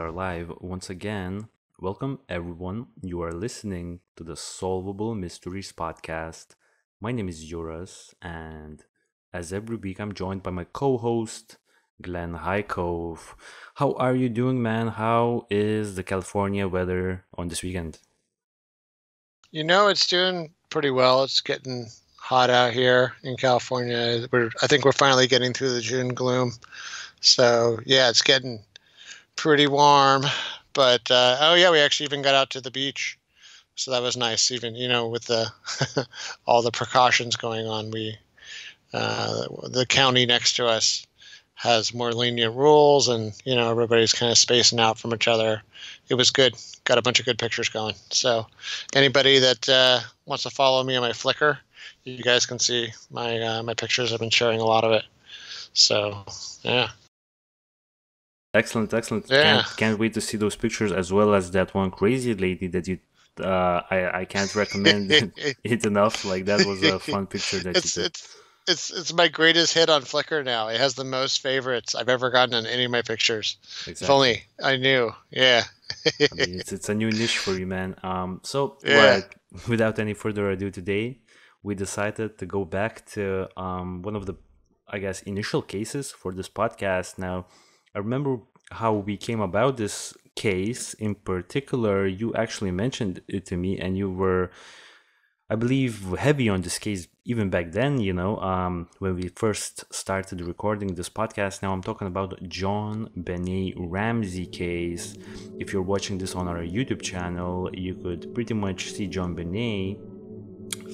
are live once again. Welcome, everyone. You are listening to the Solvable Mysteries Podcast. My name is Juras, and as every week, I'm joined by my co host, Glenn Highcove. How are you doing, man? How is the California weather on this weekend? It's doing pretty well. It's getting hot out here in California. I think we're finally getting through the June gloom. So, yeah, it's getting pretty warm. But, we actually even got out to the beach. So that was nice, even, with the all the precautions going on. The county next to us has more lenient rules, and, everybody's kind of spacing out from each other. It was good. Got a bunch of good pictures going. So anybody that wants to follow me on my Flickr, you guys can see my pictures. I've been sharing a lot of it. So, yeah. Excellent. Yeah. Can't wait to see those pictures, as well as that one crazy lady that you. I can't recommend it enough. Like, that was a fun picture that you took. It's my greatest hit on Flickr now. It has the most favorites I've ever gotten on any of my pictures. Exactly. If only I knew. Yeah. I mean, it's a new niche for you, man. Yeah. Without any further ado, today we decided to go back to one of the, I guess, initial cases for this podcast. Now, I remember how we came about this case in particular. You actually mentioned it to me, and you were, I believe, heavy on this case even back then, when we first started recording this podcast. Now I'm talking about JonBenet Ramsey case. If you're watching this on our YouTube channel, you could pretty much see JonBenet.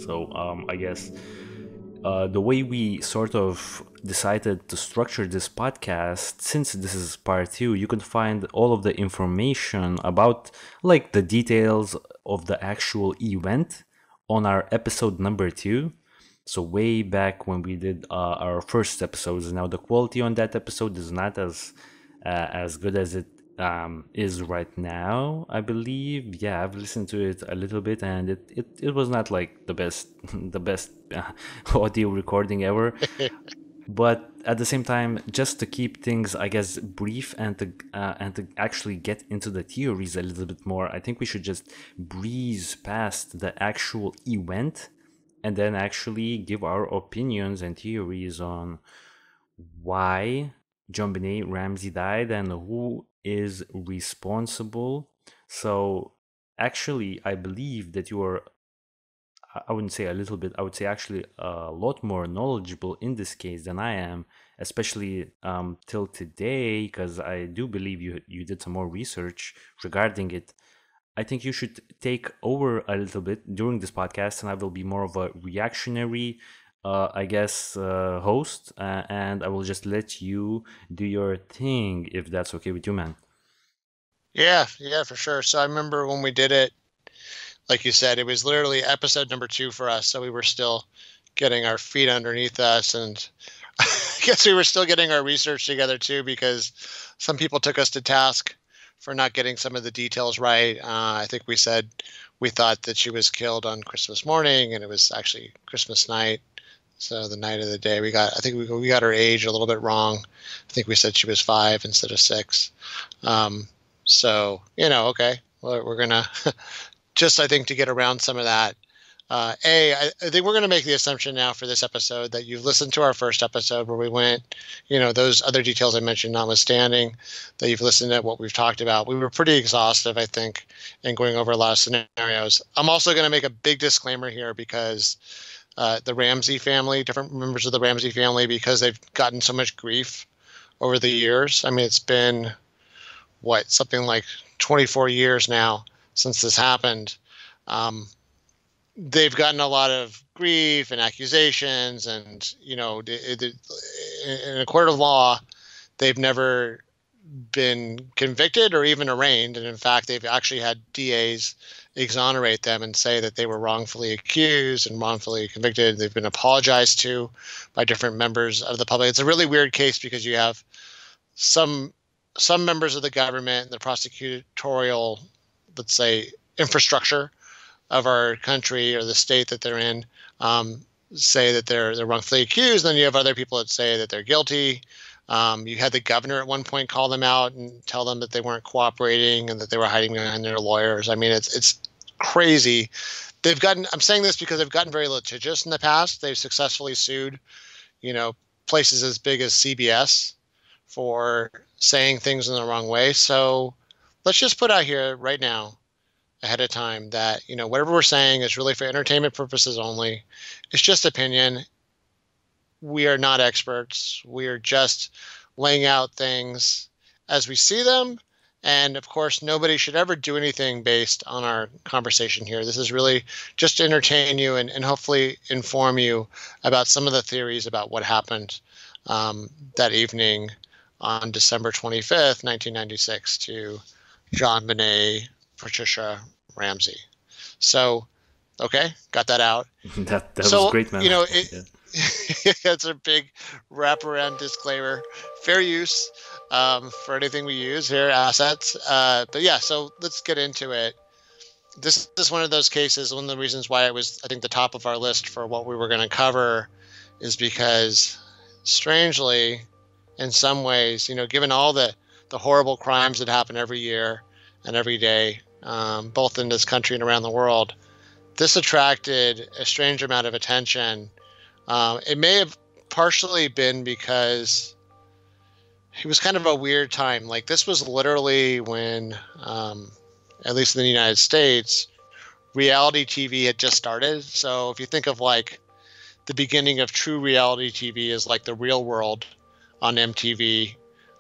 So I guess the way we sort of decided to structure this podcast, since this is part 2, you can find all of the information about, like, the details of the actual event on our episode number 2. So way back when we did our first episodes. Now the quality on that episode is not as good as it is right now, I believe. Yeah, I've listened to it a little bit, and it was not like the best audio recording ever. But at the same time, just to keep things, I guess, brief and to actually get into the theories a little bit more, I think we should just breeze past the actual event and then actually give our opinions and theories on why JonBenet Ramsey died and who is responsible. So actually, I believe that you are, I wouldn't say a little bit, I would say actually a lot more knowledgeable in this case than I am, especially till today, because I do believe you did some more research regarding it. I think you should take over a little bit during this podcast, and I will be more of a reactionary, host, and I will just let you do your thing, if that's okay with you, man. Yeah, for sure. So I remember when we did it, like you said, it was literally episode number 2 for us. So we were still getting our feet underneath us, and I guess we were still getting our research together too, because some people took us to task for not getting some of the details right. I think we said we thought that she was killed on Christmas morning, and it was actually Christmas night. So the night of the day, I think we got her age a little bit wrong. I think we said she was 5 instead of 6. So, okay, well, we're going to just, I think, to get around some of that. I think we're going to make the assumption now for this episode that you've listened to our first episode where we went, those other details I mentioned notwithstanding, that you've listened to what we've talked about. We were pretty exhaustive, I think, in going over a lot of scenarios. I'm also going to make a big disclaimer here because the Ramsey family, different members of the Ramsey family, because they've gotten so much grief over the years. I mean, it's been, something like 24 years now since this happened. They've gotten a lot of grief and accusations, and, in a court of law, they've never been convicted or even arraigned. And in fact, they've actually had DAs exonerate them and say that they were wrongfully accused and wrongfully convicted. They've been apologized to by different members of the public. It's a really weird case because you have some members of the government, the prosecutorial, let's say, infrastructure of our country or the state that they're in, say that they're wrongfully accused. Then you have other people that say that they're guilty. You had the governor at one point call them out and tell them that they weren't cooperating and that they were hiding behind their lawyers. I mean, it's crazy. I'm saying this because they've gotten very litigious in the past. They've successfully sued, places as big as CBS for saying things in the wrong way. So let's just put out here right now, ahead of time, that, whatever we're saying is really for entertainment purposes only. It's just opinion. We are not experts. We are just laying out things as we see them. And of course, nobody should ever do anything based on our conversation here. This is really just to entertain you and hopefully inform you about some of the theories about what happened that evening on December 25th, 1996 to JonBenet Patricia Ramsey. So, okay, got that out. that was great, man. That's a big wraparound disclaimer. Fair use for anything we use here, assets. But yeah, so let's get into it. This is one of those cases. One of the reasons why it was, I think, the top of our list for what we were going to cover is because, strangely, in some ways, given all the horrible crimes that happen every year and every day, both in this country and around the world, this attracted a strange amount of attention. It may have partially been because it was kind of a weird time. Like, this was literally when, at least in the United States, reality TV had just started. So if you think of like the beginning of true reality TV is like The Real World on MTV,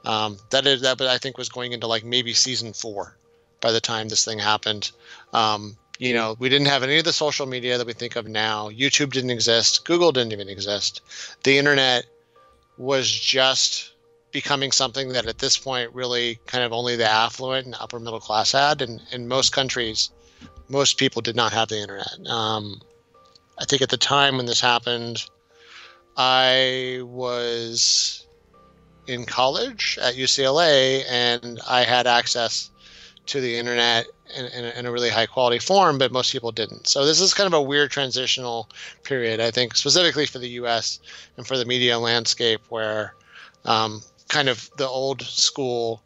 that I think was going into like maybe season 4 by the time this thing happened. We didn't have any of the social media that we think of now. YouTube didn't exist. Google didn't even exist. The internet was just becoming something that at this point really kind of only the affluent and upper middle class had. And in most countries, most people did not have the internet. I think at the time when this happened, I was in college at UCLA and I had access to the internet in a really high quality form, but most people didn't. So this is kind of a weird transitional period, I think, specifically for the US and for the media landscape, where kind of the old school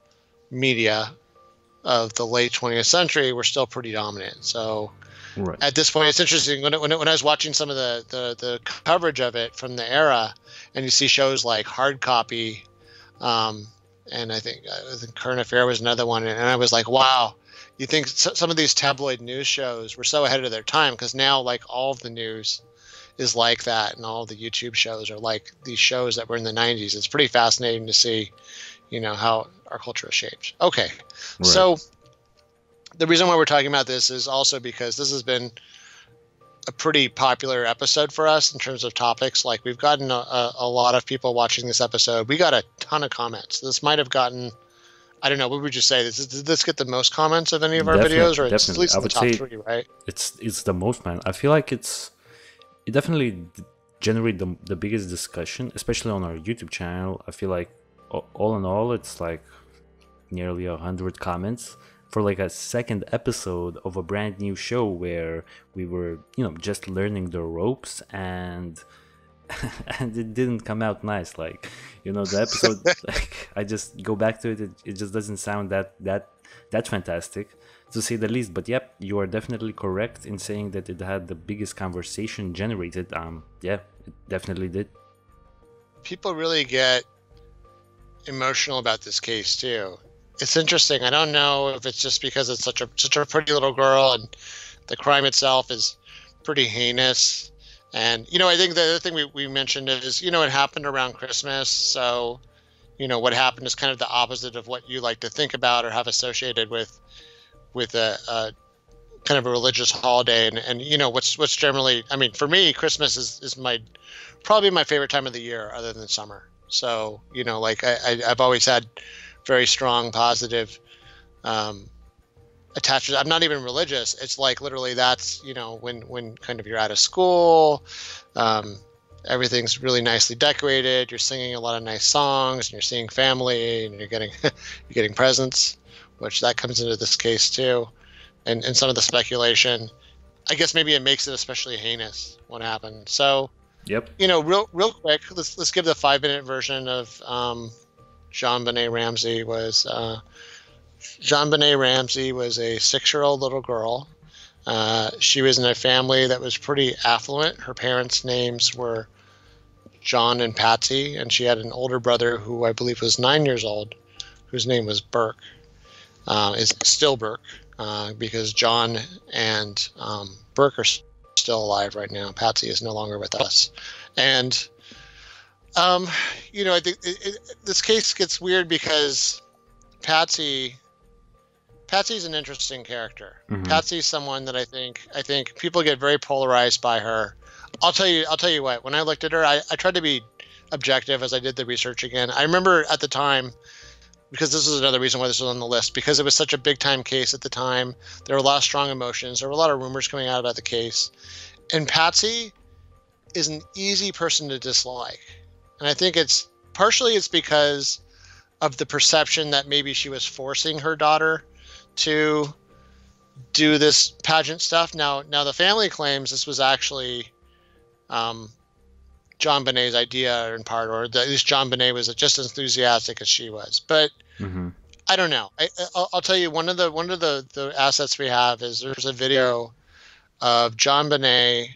media of the late 20th century were still pretty dominant. So right. At this point, it's interesting when I was watching some of the coverage of it from the era, and you see shows like Hard Copy, and I think Current Affair was another one, and I was like, wow. You think some of these tabloid news shows were so ahead of their time, because now like all of the news is like that, and all of the YouTube shows are like these shows that were in the 90s. It's pretty fascinating to see, how our culture is shaped. Okay, right. So the reason why we're talking about this is also because this has been a pretty popular episode for us in terms of topics. Like, we've gotten a lot of people watching this episode. We got a ton of comments. This might have gotten, I don't know, what would you say? Did this get the most comments of any of our videos? Or it's at least in the top 3, right? It's the most, man. I feel like it definitely generated the biggest discussion, especially on our YouTube channel. I feel like all in all, it's like nearly 100 comments for like a second episode of a brand new show where we were, just learning the ropes, and it didn't come out nice. Like, the episode, like, I just go back to it. It just doesn't sound that fantastic, to say the least. But yep, you are definitely correct in saying that it had the biggest conversation generated. Yeah, it definitely did. People really get emotional about this case too. It's interesting. I don't know if it's just because it's such a pretty little girl, and the crime itself is pretty heinous. And, I think the other thing we mentioned is, it happened around Christmas. So, what happened is kind of the opposite of what you like to think about or have associated with a kind of a religious holiday. And what's generally, I mean, for me, Christmas is probably my favorite time of the year other than summer. So, like I've always had very strong, positive attachments. I'm not even religious. It's like literally that's, when kind of you're out of school, everything's really nicely decorated. You're singing a lot of nice songs, and you're seeing family, and you're getting presents, which that comes into this case too. And some of the speculation, I guess maybe it makes it especially heinous what happened. So, yep. Real quick, let's give the 5-minute version of JonBenet Ramsey was JonBenet Ramsey was a 6-year-old little girl. She was in a family that was pretty affluent. Her parents' names were John and Patsy, and she had an older brother who I believe was 9 years old, whose name was Burke. Is still Burke, because John and Burke are still alive right now. Patsy is no longer with us. And, I think this case gets weird because Patsy's an interesting character. Mm-hmm. Patsy's someone that I think people get very polarized by her. I'll tell you what, when I looked at her, I tried to be objective as I did the research again. I remember at the time, because this is another reason why this was on the list, because it was such a big time case at the time. There were a lot of strong emotions. There were a lot of rumors coming out about the case. And Patsy is an easy person to dislike. And I think it's because of the perception that maybe she was forcing her daughter to do this pageant stuff. Now the family claims this was actually JonBenet's idea in part, or at least JonBenet was just as enthusiastic as she was. But I don't know. I'll tell you, one of the assets we have is there's a video of JonBenet.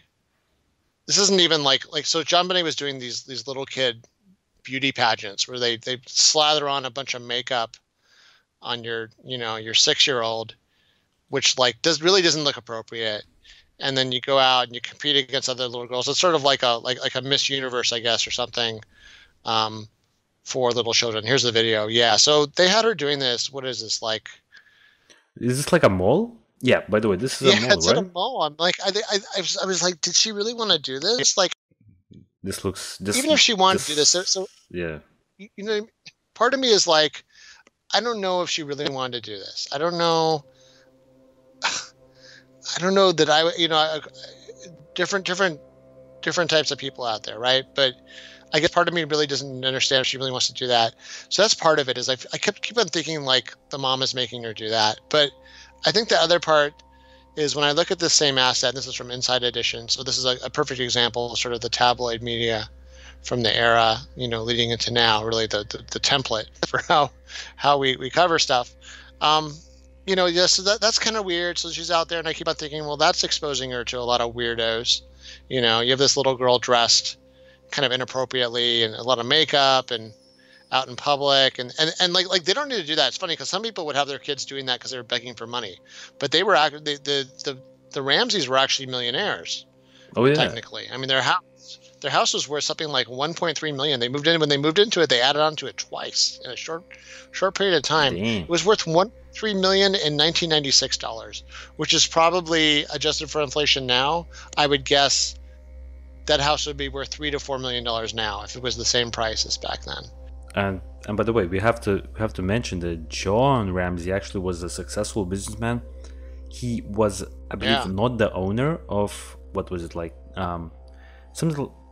This isn't even like so JonBenet was doing these little kid beauty pageants where they slather on a bunch of makeup on your 6-year-old, which doesn't look appropriate. And then you go out and you compete against other little girls. It's sort of like a Miss Universe, I guess, or something, for little children. Here's the video. Yeah. So they had her doing this. What is this like? Is this like a mall? Yeah. By the way, this is a mall, right? Yeah, it's at a mall. I'm like, I was like, did she really want to do this? Like, this looks. Even if she wanted to do this, so yeah. Part of me is like, I don't know if she really wanted to do this. I don't know. I don't know that different types of people out there, right? But I guess part of me really doesn't understand if she really wants to do that. So that's part of it. Is I keep on thinking like the mom is making her do that. But I think the other part is when I look at the same asset. This is from Inside Edition, so this is a perfect example of sort of the tabloid media from the era, leading into now. Really, the template for how we cover stuff. So that's kind of weird. So she's out there, and I keep on thinking, well, that's exposing her to a lot of weirdos. You have this little girl dressed kind of inappropriately and a lot of makeup and out in public, and like they don't need to do that. It's funny because some people would have their kids doing that because they were begging for money, but they were the Ramseys were actually millionaires. Oh yeah, technically. I mean, their house was worth something like $1.3 million. When they moved into it, they added on to it twice in a short period of time. Damn. It was worth $1.3 million in 1996 dollars, which is probably adjusted for inflation now. I would guess that house would be worth $3 to $4 million now if it was the same price as back then. And by the way, we have to mention that John Ramsey actually was a successful businessman. He was, I believe, not the owner of what was it like, some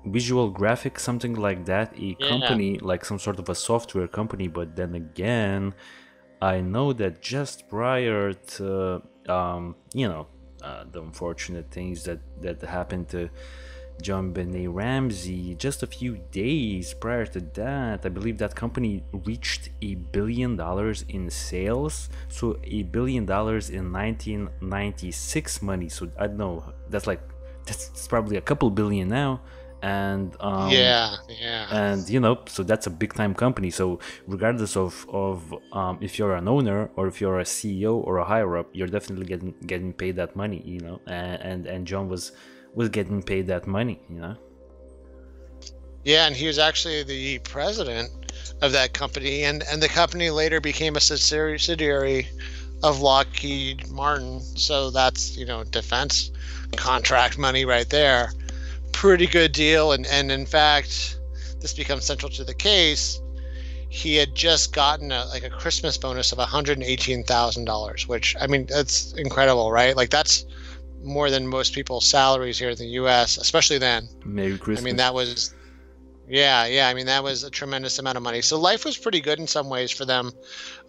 visual graphic, something like that, a company, like some sort of a software company. But then again, I know that just prior to the unfortunate things that happened to JonBenet Ramsey, just a few days prior to that, I believe that company reached $1 billion in sales. So $1 billion in 1996 money. So I don't know, that's probably a couple billion now. And and so that's a big time company. So regardless of if you're an owner or if you're a CEO or a higher up, you're definitely getting paid that money, and John was getting paid that money, Yeah, and he was actually the president of that company, and the company later became a subsidiary of Lockheed Martin. So that's defense contract money right there. Pretty good deal, and in fact, this becomes central to the case. He had just gotten a Christmas bonus of $118,000, which, I mean, that's incredible, right? Like, that's more than most people's salaries here in the U.S., especially then. Merry Christmas. I mean, that was, I mean, that was a tremendous amount of money. So life was pretty good in some ways for them.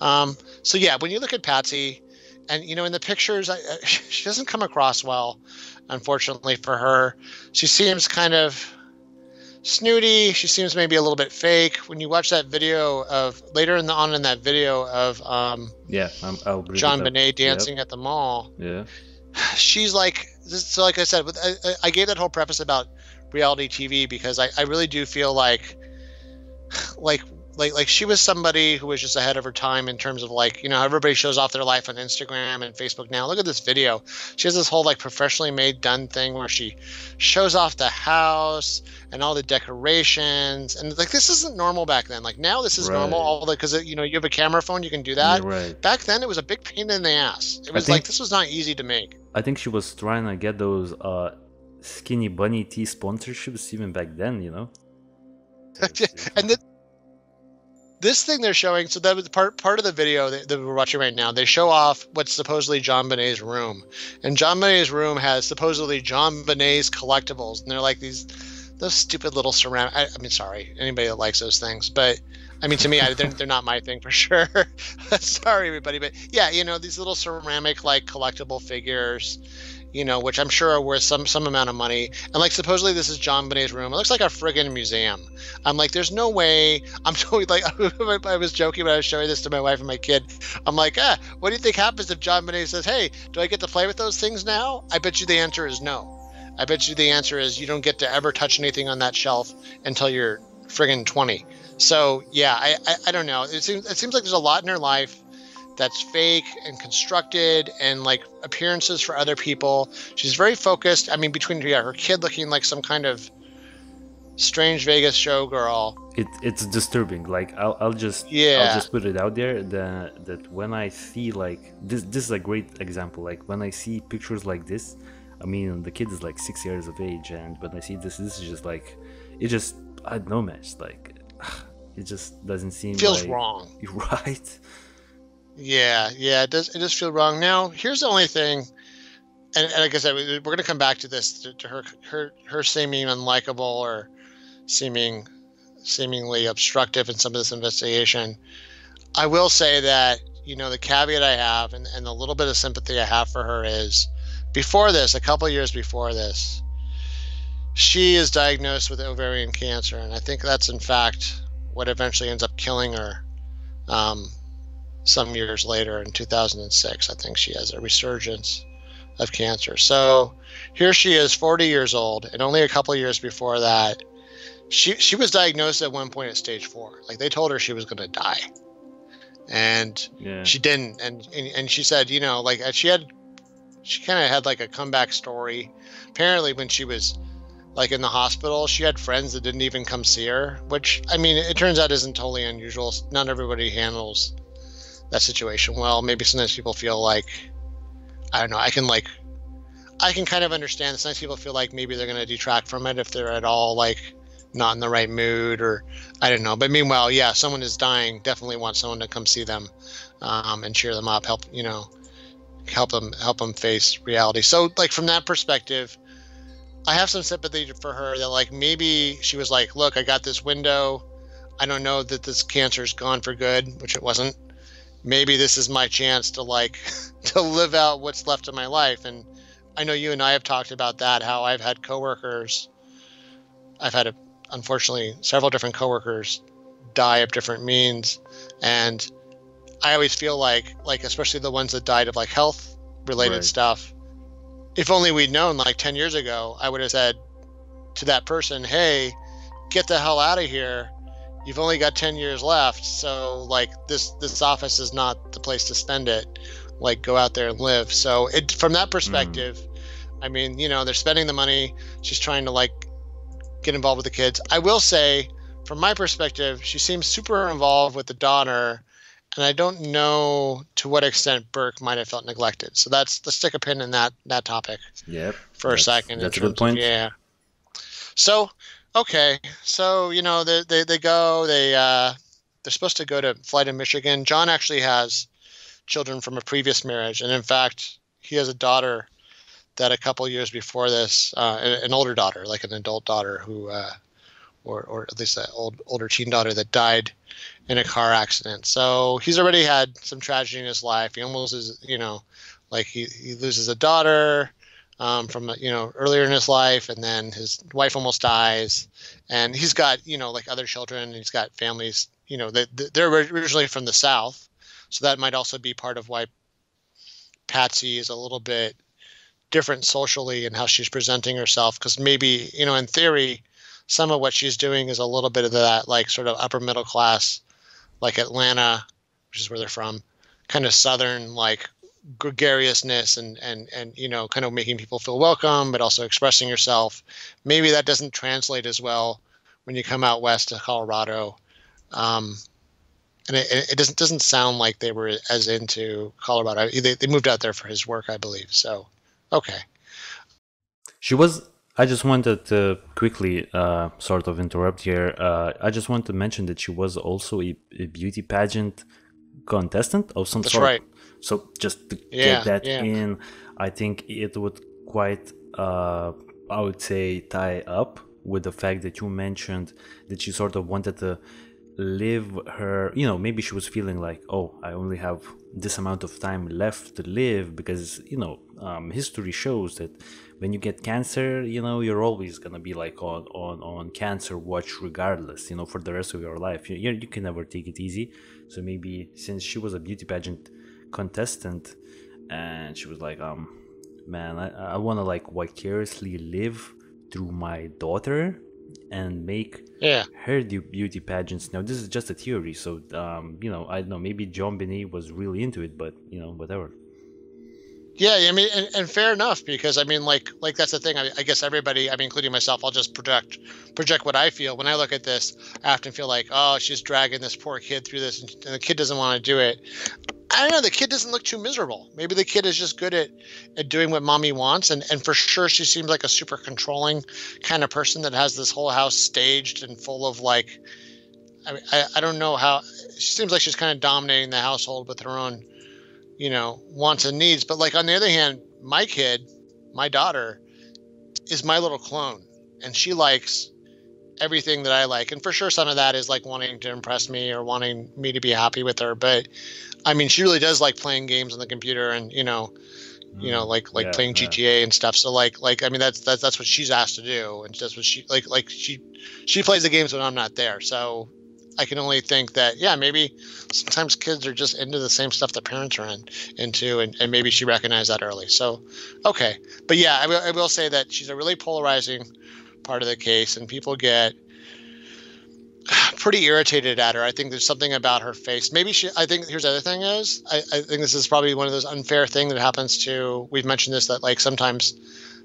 So yeah, when you look at Patsy, and in the pictures, she doesn't come across well, unfortunately for her. She seems kind of snooty. She seems maybe a little bit fake. When you watch that video of later in that video of I'll bring it up. JonBenet dancing at the mall. Yeah. She's like, so like I said, I gave that whole preface about reality TV because I really do feel like she was somebody who was just ahead of her time in terms of like, you know, everybody shows off their life on Instagram and Facebook now. Look at this video. She has this whole like professionally made done thing where she shows off the house and all the decorations. And like, this isn't normal back then. Like now this is normal, because you know, you have a camera phone, you can do that. Right. Back then it was a big pain in the ass. It was this was not easy to make. I think she was trying to get those Skinny Bunny tea sponsorships even back then, you know? And this thing they're showing, so that was part of the video that we're watching right now. They show off what's supposedly JonBenet's room, and JonBenet's room has supposedly JonBenet's collectibles, and they're like those stupid little ceramic. I mean, sorry, anybody that likes those things, but I mean, to me, they're not my thing for sure. Sorry, everybody, but yeah, you know, these little ceramic like collectible figures, you know, which I'm sure are worth some amount of money. And like supposedly this is JonBenet's room. It looks like a friggin' museum. I'm like, there's no way. I'm totally like, I was joking when I was showing this to my wife and my kid. I'm like, what do you think happens if JonBenet says, hey, do I get to play with those things now? I bet you the answer is no. I bet you the answer is you don't get to ever touch anything on that shelf until you're friggin' 20. So yeah, I don't know. It seems like there's a lot in her life that's fake and constructed and like appearances for other people. She's very focused. I mean, between her kid looking like some kind of strange Vegas showgirl. It's disturbing. Like I'll just put it out there that when I see like this is a great example. Like when I see pictures like this, I mean the kid is like 6 years of age, and when I see this is just like I don't know, man. It's like it just doesn't seem feels wrong, right? Yeah, it does. It does feel wrong. Now, here's the only thing, and like I said, we're going to come back to this, to her seeming unlikable or seemingly obstructive in some of this investigation. I will say that, you know, the caveat I have and the little bit of sympathy I have for her is, before this, a couple of years before this, she is diagnosed with ovarian cancer, and I think that's in fact what eventually ends up killing her. Some years later in 2006, I think she has a resurgence of cancer. So here she is, 40 years old, and only a couple of years before that, she was diagnosed at one point at stage 4. Like they told her she was going to die, and she didn't. And she said, you know, like she kind of had like a comeback story. Apparently, when she was like in the hospital, she had friends that didn't even come see her, which I mean, it turns out isn't totally unusual. Not everybody handles that situation well. Maybe sometimes people feel like, I don't know, I can kind of understand that sometimes people feel like maybe they're going to detract from it if they're at all like not in the right mood, or I don't know. But meanwhile, yeah, someone is dying, definitely want someone to come see them and cheer them up, help them face reality. So like from that perspective, I have some sympathy for her that like maybe she was like, look, I got this window. I don't know that this cancer is gone for good, which it wasn't. Maybe this is my chance to like to live out what's left of my life. And I know you and I have talked about that, how I've had coworkers. I've had unfortunately several different coworkers die of different means, and I always feel like especially the ones that died of like health related stuff. If only we'd known like 10 years ago, I would have said to that person, hey, get the hell out of here. You've only got 10 years left. So like this office is not the place to spend it. Like go out there and live. So from that perspective, I mean, you know, they're spending the money. She's trying to like get involved with the kids. I will say from my perspective, she seems super involved with the daughter. And I don't know to what extent Burke might have felt neglected. So let's stick a pin in that topic. Yep. For a second. That's a good point. Yeah. So, okay. So, you know, they're supposed to go to fly to Michigan. John actually has children from a previous marriage. And in fact, he has a daughter that a couple years before this, an older daughter, like an adult daughter who, or at least an older teen daughter that died in a car accident. So he's already had some tragedy in his life. He almost is, you know, like he loses a daughter. from earlier in his life, and then his wife almost dies, and he's got like other children, and he's got families. They're originally from the South, so that might also be part of why Patsy is a little bit different socially in how she's presenting herself, because maybe in theory some of what she's doing is a little bit of that like sort of upper middle class, like Atlanta, which is where they're from, kind of Southern like gregariousness and kind of making people feel welcome, but also expressing yourself. Maybe that doesn't translate as well when you come out west to Colorado. And it doesn't sound like they were as into Colorado. They moved out there for his work, I believe. So, okay. She was. I just wanted to quickly sort of interrupt here. I just want to mention that she was also a beauty pageant contestant of some That's sort. right. So just to get that in, I think it would quite, I would say, tie up with the fact that you mentioned that she sort of wanted to live her, maybe she was feeling like, oh, I only have this amount of time left to live, because history shows that when you get cancer, you're always gonna be like on cancer watch regardless, for the rest of your life. You can never take it easy. So maybe since she was a beauty pageant contestant and she was like, man, I want to like vicariously live through my daughter and make her do beauty pageants. Now, this is just a theory, so I don't know, maybe JonBenet was really into it, but whatever. Yeah, I mean, and fair enough, because I mean, like that's the thing. I guess everybody, I mean, including myself, I'll just project what I feel when I look at this. I often feel like, oh, she's dragging this poor kid through this, and the kid doesn't want to do it. I don't know. The kid doesn't look too miserable. Maybe the kid is just good at doing what mommy wants, and for sure she seems like a super controlling kind of person that has this whole house staged and full of like, I don't know how. She seems like she's kind of dominating the household with her own, wants and needs. But like on the other hand, my kid, my daughter, is my little clone, and she likes everything that I like. And for sure some of that is like wanting to impress me or wanting me to be happy with her. But I mean, she really does like playing games on the computer and, like playing GTA and stuff. So like, I mean, that's what she's asked to do. And that's what she she plays the games when I'm not there. So I can only think that, maybe sometimes kids are just into the same stuff that parents are into, and maybe she recognized that early. So, okay. But yeah, I will say that she's a really polarizing part of the case, and people get pretty irritated at her. I think there's something about her face. I think here's the other thing is, I think this is probably one of those unfair things that happens to, we've mentioned this, that like sometimes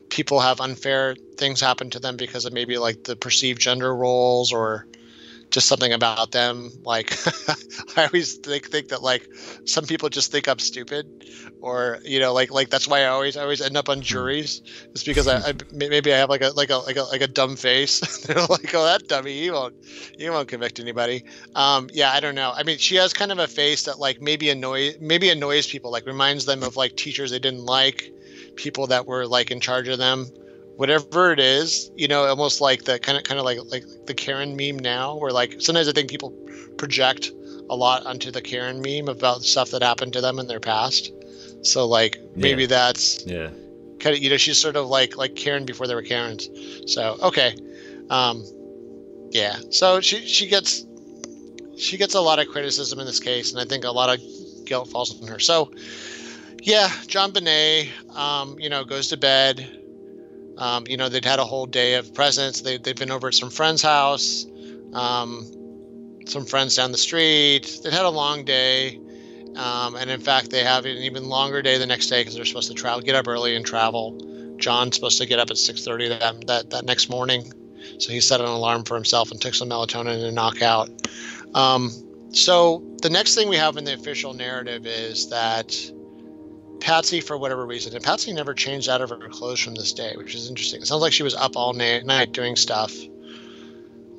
people have unfair things happen to them because of maybe like the perceived gender roles or just something about them. Like I always think that like some people just think I'm stupid, or like that's why I always end up on juries. It's because I maybe I have like a dumb face. They're like, oh, that dummy, you won't convict anybody. I don't know. I mean, she has kind of a face that like maybe annoys people, like reminds them of like teachers they didn't like, people that were like in charge of them. Whatever it is, almost like the kind of like the Karen meme now, where like sometimes I think people project a lot onto the Karen meme about stuff that happened to them in their past. So like maybe that's kind of, she's sort of like Karen before there were Karens. So okay, so she gets a lot of criticism in this case, and I think a lot of guilt falls on her. So yeah, JonBenet, goes to bed. They'd had a whole day of presents. They'd been over at some friend's house, some friends down the street. They'd had a long day. And in fact, they have an even longer day the next day because they're supposed to get up early and travel. John's supposed to get up at 6:30 that next morning. So he set an alarm for himself and took some melatonin to knock out. So the next thing we have in the official narrative is that Patsy, for whatever reason, and Patsy never changed out of her clothes from this day, which is interesting. It sounds like she was up all night doing stuff.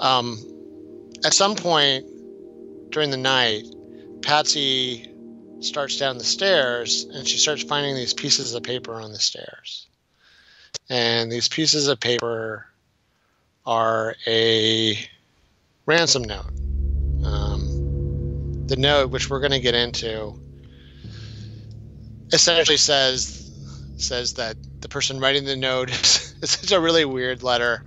At some point during the night, Patsy starts down the stairs and she starts finding these pieces of paper on the stairs. And these pieces of paper are a ransom note. The note, which we're going to get into, essentially says that the person writing the note it's a really weird letter.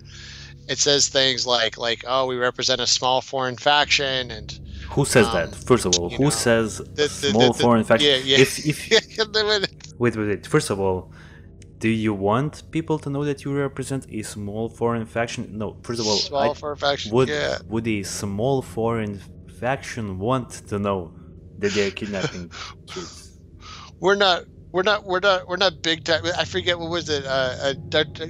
It says things like, oh, we represent a small foreign faction, and who says that? First of all, who says small foreign faction? Yeah. Wait. First of all, do you want people to know that you represent a small foreign faction? No. First of all, foreign faction. Would a small foreign faction want to know that they're kidnapping kids? We're not big time. I forget, what was it?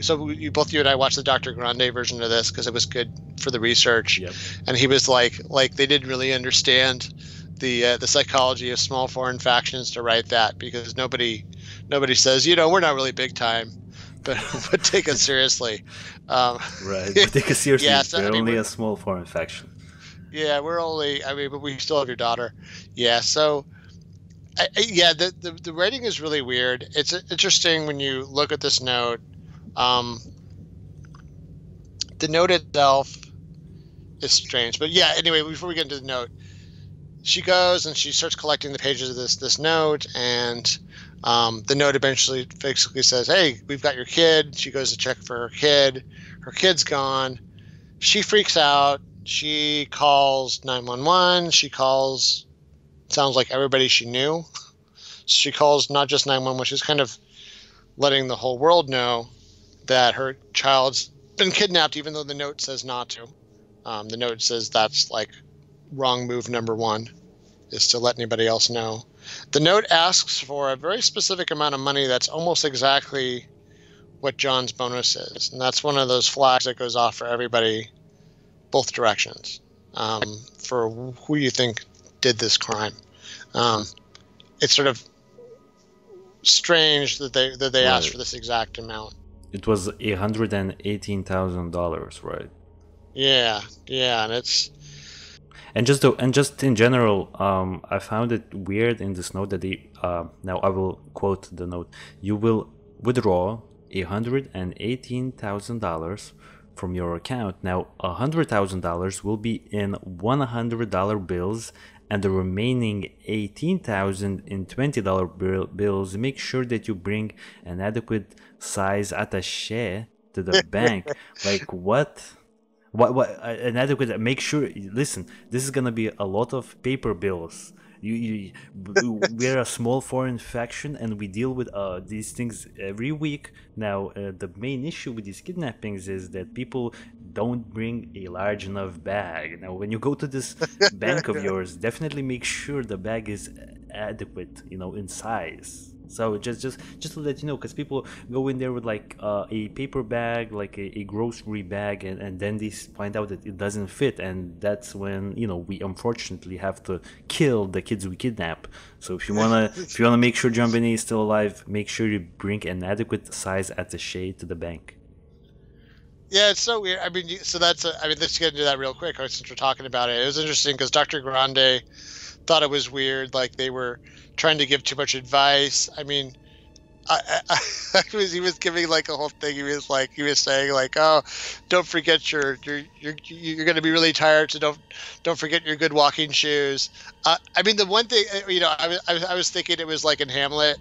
So both you and I watched the Dr. Grande version of this because it was good for the research. Yep. And he was like they didn't really understand the psychology of small foreign factions to write that, because nobody says, we're not really big time, but take us seriously. Right, but take us seriously. Yeah, so, we're only a small foreign faction. Yeah, we're only. But we still have your daughter. Yeah, so. The writing is really weird. It's interesting when you look at this note. The note itself is strange, but yeah. Anyway, before we get into the note, she goes and she starts collecting the pages of this note, and the note eventually basically says, "Hey, we've got your kid." She goes to check for her kid. Her kid's gone. She freaks out. She calls 911. She calls. Sounds like everybody she knew. She calls not just 911, she's kind of letting the whole world know that her child's been kidnapped, even though the note says not to. The note says that's like wrong move number one, is to let anybody else know. The note asks for a very specific amount of money that's almost exactly what John's bonus is. And that's one of those flags that goes off for everybody, both directions, for who you think did this crime. It's sort of strange that they asked for this exact amount. It was $118,000, right? Yeah, and it's just in general, I found it weird in this note that now I will quote the note: "You will withdraw $118,000 from your account. Now, $100,000 will be in $100 bills, and the remaining $18,000 in $20 bills. Make sure that you bring an adequate size attaché to the bank." Like, what an adequate? Make sure. Listen, this is gonna be a lot of paper bills. We're a small foreign faction, and we deal with these things every week. Now, the main issue with these kidnappings is that people don't bring a large enough bag. Now, when you go to this bank of yours, definitely make sure the bag is adequate, in size. So just to let you know, because people go in there with like a paper bag, like a grocery bag, and then they find out that it doesn't fit, and that's when we unfortunately have to kill the kids we kidnap. So if you wanna make sure JonBenet is still alive, make sure you bring an adequate size attaché to the bank. Yeah, it's so weird. Let's get into that real quick since we're talking about it. It was interesting because Dr. Grande thought it was weird, like they were trying to give too much advice. I mean, he was giving like a whole thing. He was saying like, "Oh, don't forget you're going to be really tired, so don't forget your good walking shoes." The one thing, I was thinking it was like in Hamlet.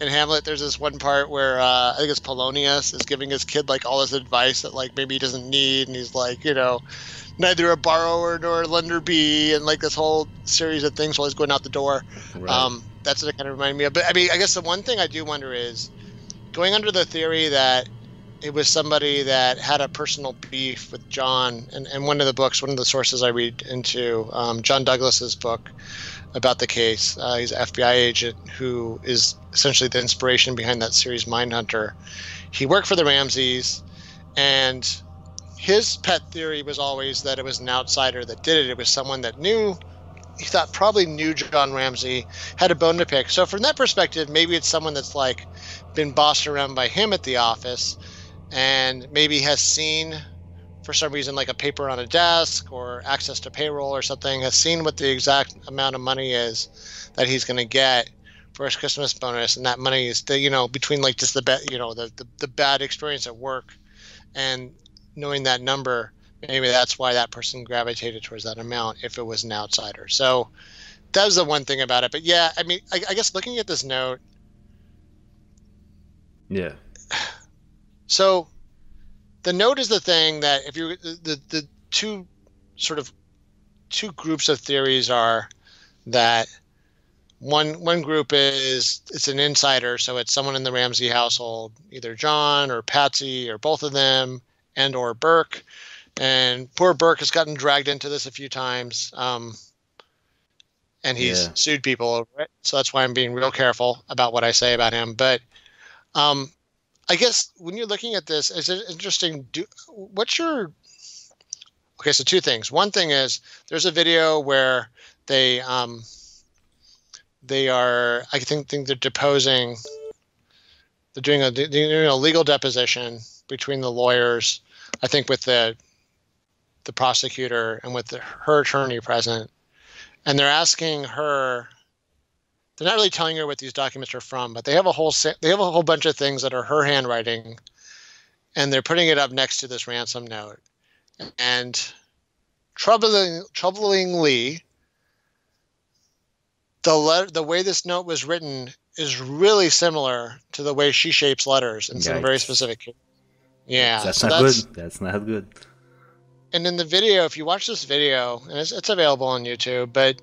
In Hamlet, there's this one part where I think it's Polonius is giving his kid like all this advice that like maybe he doesn't need, and he's like, neither a borrower nor a lender be, and like this whole series of things while he's going out the door. Right. That's what it kind of reminded me of. But I guess the one thing I do wonder is going under the theory that it was somebody that had a personal beef with John. And one of the sources I read into, John Douglas's book about the case. He's an FBI agent who is essentially the inspiration behind that series Mindhunter. He worked for the Ramseys, and his pet theory was always that it was an outsider that did it. It was someone that he thought probably knew John Ramsey, had a bone to pick. So from that perspective, maybe it's someone that's like been bossed around by him at the office, and maybe has seen for some reason like a paper on a desk or access to payroll or something, has seen what the exact amount of money is that he's going to get for his Christmas bonus, and that money is between like just the bad experience at work and knowing that number, maybe that's why that person gravitated towards that amount if it was an outsider. So that was the one thing about it. But yeah, I guess looking at this note, yeah, So the note is the thing that if you the two groups of theories are that one group is it's an insider, so it's someone in the Ramsey household, either John or Patsy or both of them, and or Burke. And poor Burke has gotten dragged into this a few times, and he's sued people over it. So that's why I'm being real careful about what I say about him. But I guess when you're looking at this, it's interesting. Okay, so two things. One thing is there's a video where they are, I think they're deposing. They're doing a legal deposition between the lawyers, I think with the prosecutor and with her attorney present. And they're asking her, they're not really telling her what these documents are from, but they have a whole bunch of things that are her handwriting, and they're putting it up next to this ransom note. And troublingly, the way this note was written is really similar to the way she shapes letters in some very specific cases. Yeah, that's not good. That's not good. And in the video, if you watch this video, and it's available on YouTube, but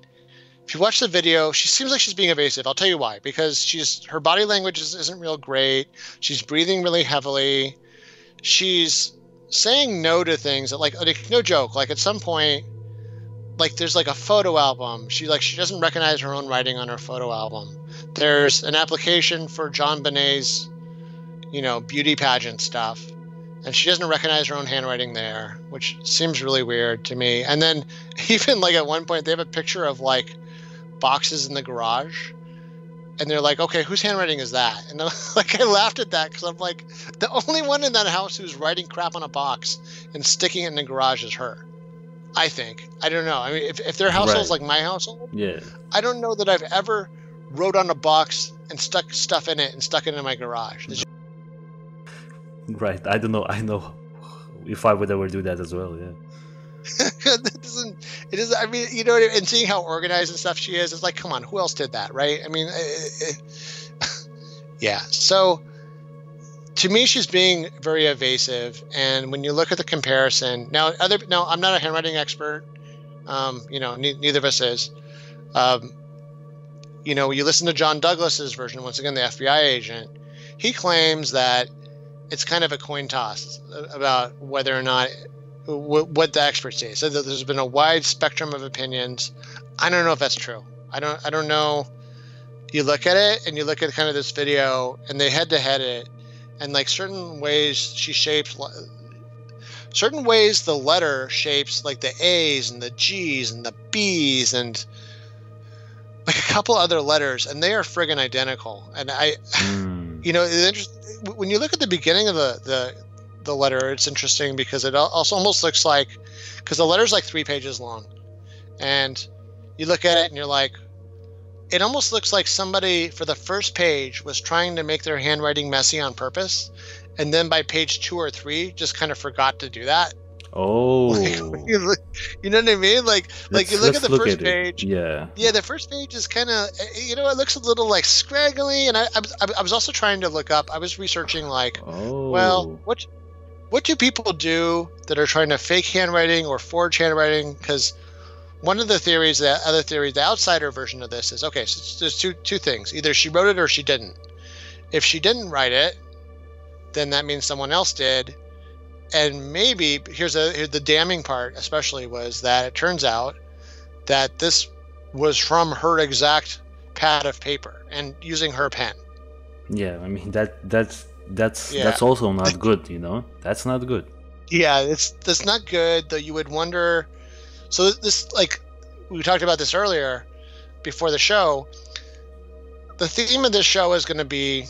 if you watch the video, she seems like she's being evasive. I'll tell you why. Because her body language isn't real great. She's breathing really heavily. She's saying no to things that, like no joke. Like at some point, like there's like a photo album. She doesn't recognize her own writing on her photo album. There's an application for JonBenet's, beauty pageant stuff. And she doesn't recognize her own handwriting there, which seems really weird to me. And then even like at one point, they have a picture of like boxes in the garage. And they're like, okay, whose handwriting is that? And like I laughed at that because I'm like, the only one in that house who's writing crap on a box and sticking it in the garage is her. I think. I don't know. I mean, if their household's like my household, I don't know that I've ever wrote on a box and stuck stuff in it and stuck it in my garage. Right. I don't know. I know if I would ever do that as well. Yeah. It is. I mean, and seeing how organized and stuff she is, it's like, come on, who else did that, right? I mean, yeah. So to me, she's being very evasive. And when you look at the comparison, now I'm not a handwriting expert. Neither of us is. You listen to John Douglas's version, once again, the FBI agent. He claims that it's kind of a coin toss about whether or not what the experts say. So that there's been a wide spectrum of opinions. I don't know if that's true. I don't know. You look at it and you look at kind of this video and they head to head it, and like certain ways she shapes, certain ways the letter shapes like the A's and the G's and the B's and like a couple other letters, and they are friggin' identical. And when you look at the beginning of the letter, it's interesting because it also almost looks like, because the letter's like 3 pages long, and you look at it and you're like, it almost looks like somebody for the first page was trying to make their handwriting messy on purpose, and then by page 2 or 3 just kind of forgot to do that. Oh, you know what I mean? Like you look at the first page. Yeah, the first page is kind of, it looks a little like scraggly. And I was also trying to look up. I was researching well, what do people do that are trying to fake handwriting or forge handwriting? Because one of the theories, the outsider version of this is, okay, so there's two things. Either she wrote it or she didn't. If she didn't write it, then that means someone else did. And maybe here's the damning part, especially, was that it turns out that this was from her exact pad of paper and using her pen. Yeah, I mean that's also not good, That's not good. Yeah, that's not good. Though you would wonder. So this, like we talked about this earlier, before the show. The theme of this show is going to be.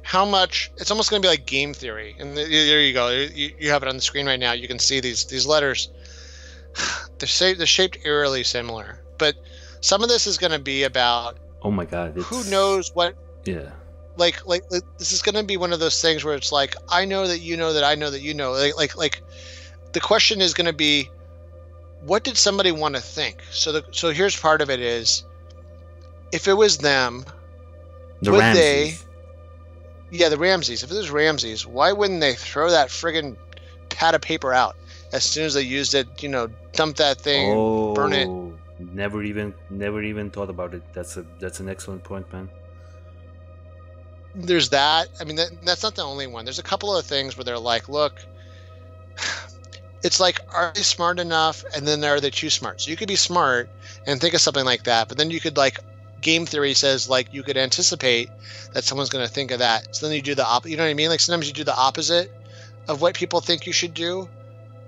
How much it's almost going to be like game theory, and there you go. You have it on the screen right now. You can see these letters. They're shaped eerily similar, but some of this is going to be about. Oh my God! Who knows what? Yeah. Like this is going to be one of those things where it's like, I know that you know that I know that you know. Like the question is going to be, what did somebody want to think? So here's part of it is, if it was them, would they? Yeah, the Ramseys. If it was Ramseys, why wouldn't they throw that friggin' pad of paper out as soon as they used it? You know, dump that thing, burn it. Never even thought about it. That's an excellent point, man. There's that. I mean, that's not the only one. There's a couple of things where they're like, look, it's like, are they smart enough? And then are they too smart? So you could be smart and think of something like that, but then you could, like, game theory says, like, you could anticipate that someone's going to think of that. So then you do the opposite. You know what I mean? Like, sometimes you do the opposite of what people think you should do.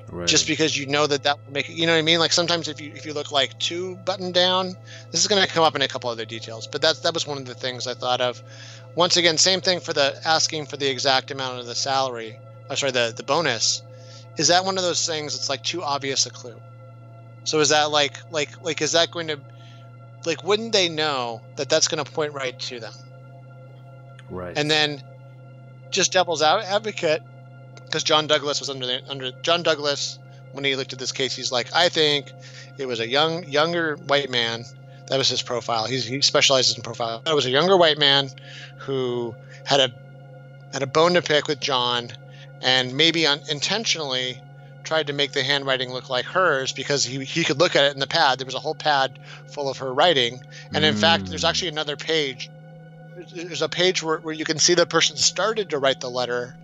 Right. Just because you know that will make it, you know what I mean? Like, sometimes if you look like too buttoned down, this is going to come up in a couple other details, but that was one of the things I thought of. Once again, same thing for the asking for the exact amount of the salary. The bonus. Is that one of those things that's like too obvious a clue? So is that like is that going to, like, wouldn't they know that that's going to point right to them? Right. And then, just devil's advocate, because John Douglas was under John Douglas, when he looked at this case, he's like, I think it was a younger white man. That was his profile. He specializes in profile. It was a younger white man who had a bone to pick with John, and maybe intentionally tried to make the handwriting look like hers because he could look at it in the pad. There was a whole pad full of her writing, and in fact, there's actually another page. There's a page where you can see the person started to write the letter,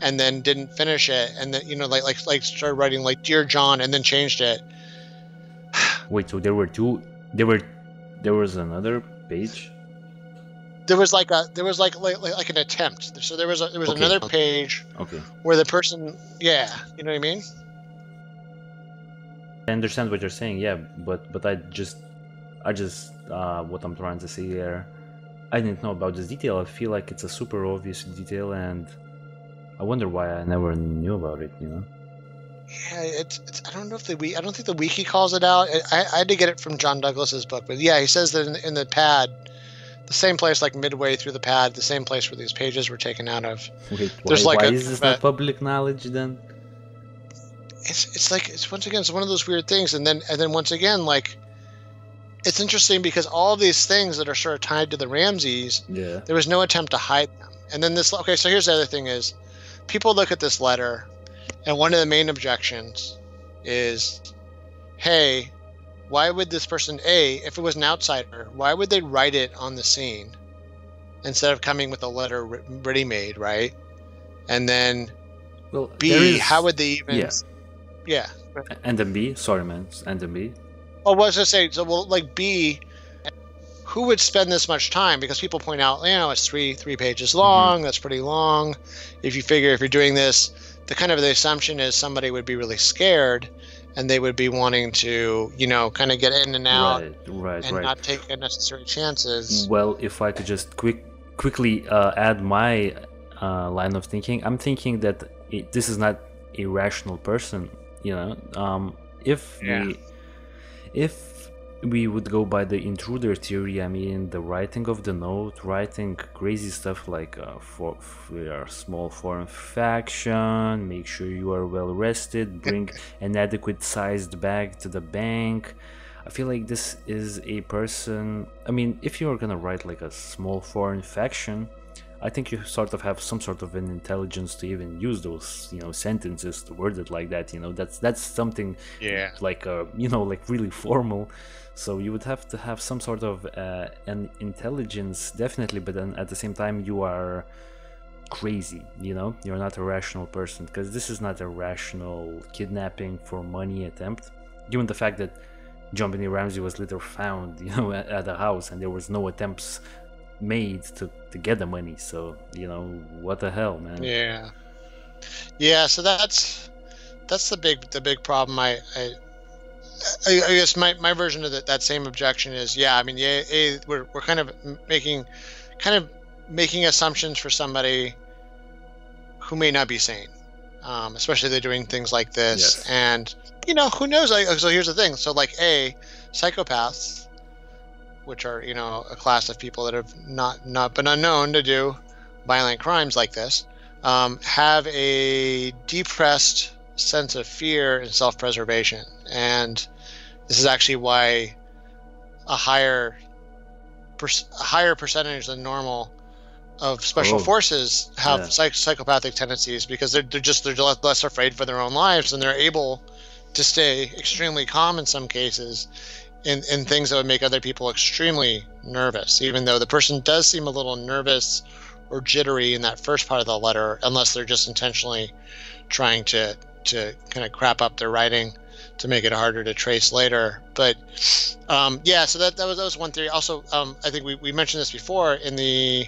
and then didn't finish it, and then, you know, like started writing like "Dear John" and then changed it. Wait, so there was another page? There was like an attempt. So there was another page. Okay. Where the person, yeah, you know what I mean? I understand what you're saying, yeah, but I just what I'm trying to say here, I didn't know about this detail. I feel like it's a super obvious detail, and I wonder why I never knew about it, you know? Yeah, it's I don't know if I don't think the wiki calls it out. I had to get it from John Douglas's book, but yeah, he says that in the pad, the same place, like midway through the pad, the same place where these pages were taken out of. Wait, why is this not public knowledge then? It's once again, it's one of those weird things, and then once again, like, it's interesting because all these things that are sort of tied to the Ramseys, there was no attempt to hide them. And then so here's the other thing is, people look at this letter, and one of the main objections is, hey, why would this person, if it was an outsider, why would they write it on the scene instead of coming with a letter ready-made, right? And then, well, B, how would they even... Yeah. And then B? Sorry, man. And then B? Oh, what was I saying? So, well, like B, who would spend this much time? Because people point out, you know, it's three pages long. Mm-hmm. That's pretty long. If you figure if you're doing this, the assumption is somebody would be really scared, and they would be wanting to, you know, kind of get in and out, and not take unnecessary chances. Well, if I could just quickly add my line of thinking, I'm thinking that this is not a rational person, you know. If we would go by the Intruder Theory, I mean, the writing of the note, writing crazy stuff like for a small foreign faction, make sure you are well rested, bring an adequate sized bag to the bank. I feel like this is a person, I mean, if you're gonna write like a small foreign faction, I think you sort of have some sort of an intelligence to even use those, you know, sentences to word it like that, you know. That's something like you know, like really formal. So you would have to have some sort of an intelligence, definitely, but then at the same time you are crazy, you know. You're not a rational person, because this is not a rational kidnapping for money attempt, given the fact that JonBenet Ramsey was later found, you know, at a house, and there was no attempts made to get the money. So, you know, what the hell, man? Yeah. So that's the big problem. I guess my version of that same objection is, I mean, we're kind of making assumptions for somebody who may not be sane, especially if they're doing things like this. And, you know, who knows? So here's the thing. So, like, psychopaths, which are, you know, a class of people that have not been unknown to do violent crimes like this, have a depressed sense of fear and self-preservation. And this is actually why a higher percentage than normal special forces have Yeah. psychopathic tendencies because they're less afraid for their own lives, and they're able to stay extremely calm in some cases in things that would make other people extremely nervous, even though the person does seem a little nervous or jittery in that first part of the letter, unless they're just intentionally trying to kind of crap up their writing to make it harder to trace later. But yeah, so that was one theory. Also, I think we mentioned this before in the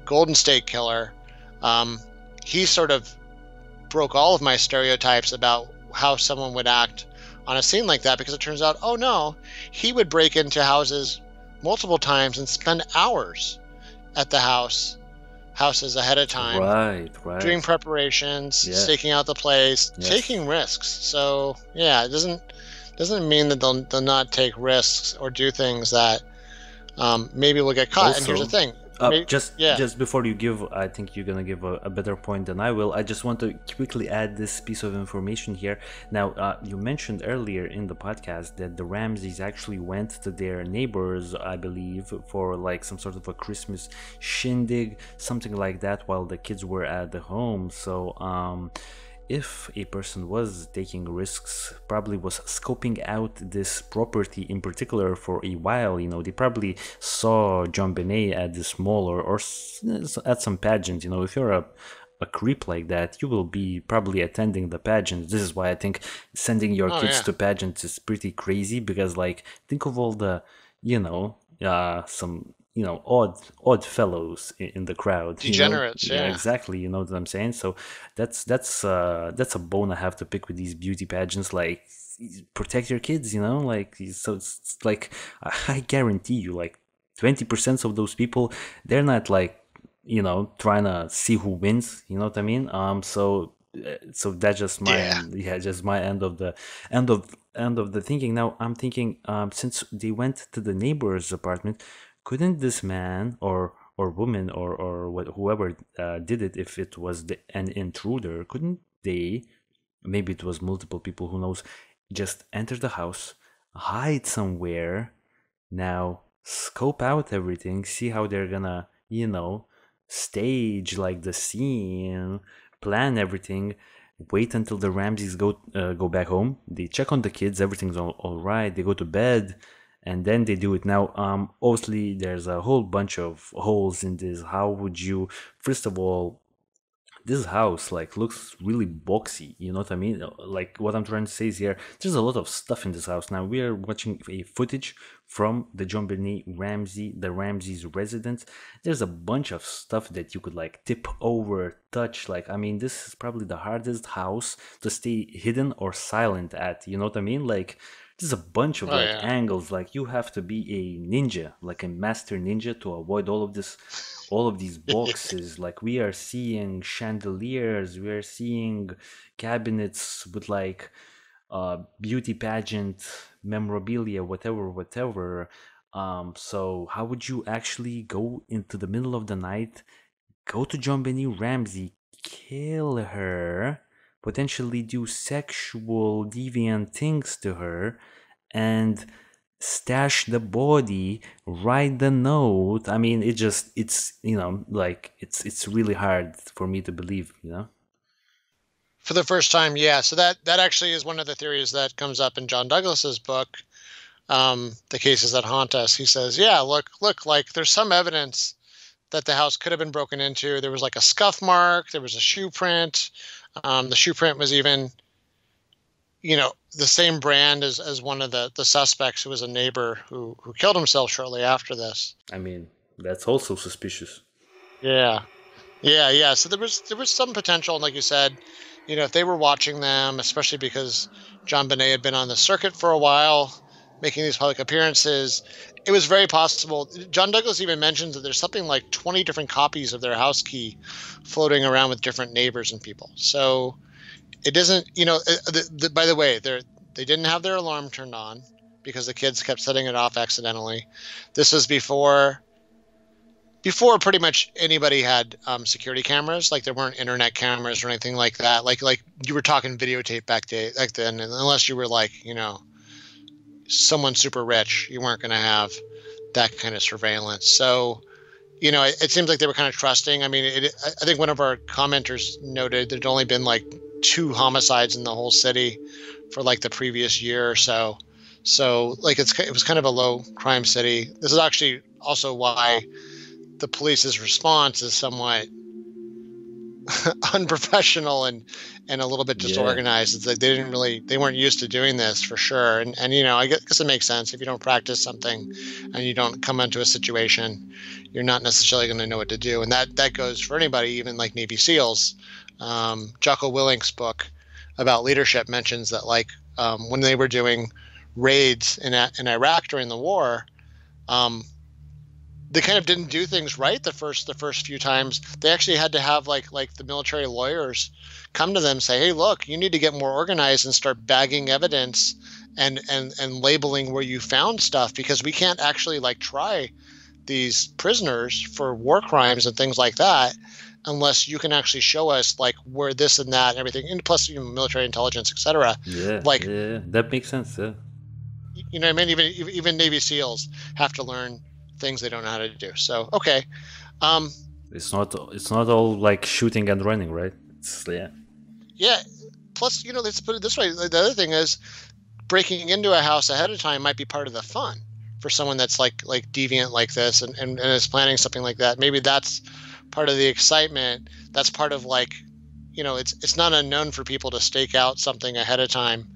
Golden State Killer. He sort of broke all of my stereotypes about how someone would act on a scene like that, because it turns out, oh no, he would break into houses multiple times and spend hours at the houses ahead of time, Right. doing preparations, Yeah. staking out the place, Yes. taking risks. So yeah, it doesn't mean that they'll not take risks or do things that maybe will get caught. And here's the Also, thing. Just before you give, I think you're gonna give a better point than I will. I just want to quickly add this piece of information here. Now, you mentioned earlier in the podcast that the Ramseys actually went to their neighbors, I believe, for like some sort of a Christmas shindig, something like that, while the kids were at the home. So, if a person was taking risks, probably was scoping out this property in particular for a while, they probably saw JonBenet at this mall or at some pageant. If you're a creep like that, you will be probably attending the pageants. This is why I think sending your kids to pageants is pretty crazy, because like, think of all the, some odd fellows in the crowd, degenerates. yeah, exactly, you know what I'm saying. So that's a bone I have to pick with these beauty pageants. Like, protect your kids, like, so it's like, I guarantee you, like 20% of those people, they're not like, trying to see who wins, you know what I mean. So that's just my just my end of the thinking. Now I'm thinking, since they went to the neighbor's apartment, couldn't this man or woman or whoever did it, if it was an intruder, couldn't they, maybe it was multiple people, who knows, just enter the house, hide somewhere, now scope out everything, see how they're gonna, stage like the scene, plan everything, wait until the Ramseys go back home, they check on the kids, everything's all right, they go to bed, and then they do it. Now, obviously, there's a whole bunch of holes in this. How would you, first of all, this house like looks really boxy, you know what I mean? Like, what I'm trying to say is, here, there's a lot of stuff in this house. Now we are watching a footage from the JonBenet Ramsey, the Ramsey's residence. There's a bunch of stuff that you could like tip over, touch. Like, I mean, this is probably the hardest house to stay hidden or silent at, you know what I mean? Like, there's a bunch of angles. Like, you have to be a ninja, like a master ninja, to avoid all of these boxes. Like, we are seeing chandeliers, we are seeing cabinets with like beauty pageant memorabilia, whatever. So how would you actually go into the middle of the night, go to JonBenet Ramsey, kill her, potentially do sexual deviant things to her, and stash the body, write the note? I mean, it's like, it's really hard for me to believe, For the first time, yeah. So that actually is one of the theories that comes up in John Douglas's book, The Cases That Haunt Us. He says, yeah, look, like there's some evidence that the house could have been broken into. There was like a scuff mark, there was a shoe print. The shoe print was even, the same brand as one of the suspects, who was a neighbor who killed himself shortly after this. I mean, that's also suspicious. Yeah. So there was some potential, and like you said, if they were watching them, especially because JonBenet had been on the circuit for a while, making these public appearances, it was very possible. John Douglas even mentions that there's something like 20 different copies of their house key floating around with different neighbors and people. So it doesn't, by the way, they didn't have their alarm turned on because the kids kept setting it off accidentally. This was before pretty much anybody had security cameras. Like, there weren't internet cameras or anything like that. Like you were talking videotape back then, and unless you were like, someone super rich, you weren't going to have that kind of surveillance. So it seems like they were kind of trusting. I mean, I think one of our commenters noted there'd only been like 2 homicides in the whole city for like the previous year or so. So like it was kind of a low crime city. This is actually also why the police's response is somewhat unprofessional and a little bit disorganized. It's like they weren't used to doing this for sure. And I guess it makes sense. If you don't practice something and you don't come into a situation, you're not necessarily going to know what to do. And that goes for anybody, even like Navy SEALs. Jocko Willink's book about leadership mentions that like when they were doing raids in Iraq during the war, they kind of didn't do things right the first few times. They actually had to have like the military lawyers come to them and say, hey, look, you need to get more organized and start bagging evidence and labeling where you found stuff, because we can't actually like try these prisoners for war crimes and things like that unless you can actually show us like where this and that and everything, and plus military intelligence, etc. Yeah, that makes sense. You know what I mean? Even Navy SEALs have to learn things they don't know how to do. So okay, it's not all like shooting and running, right? Yeah. Plus, let's put it this way: the other thing is breaking into a house ahead of time might be part of the fun for someone that's like deviant like this and is planning something like that. Maybe that's part of the excitement. That's part of like, it's not unknown for people to stake out something ahead of time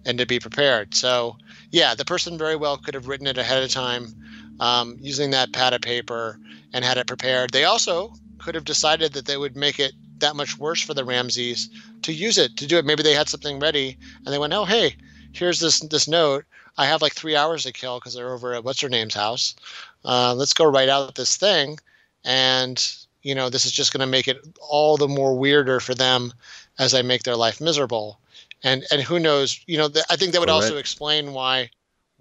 and to be prepared. So yeah, the person very well could have written it ahead of time, using that pad of paper and had it prepared. They also could have decided that they would make it that much worse for the Ramseys to use it, to do it. Maybe they had something ready and they went, oh, hey, here's this note. I have like 3 hours to kill because they're over at what's-her-name's house. Let's go write out this thing. And, this is just going to make it all the more weirder for them as I make their life miserable. And who knows, I think that would also explain why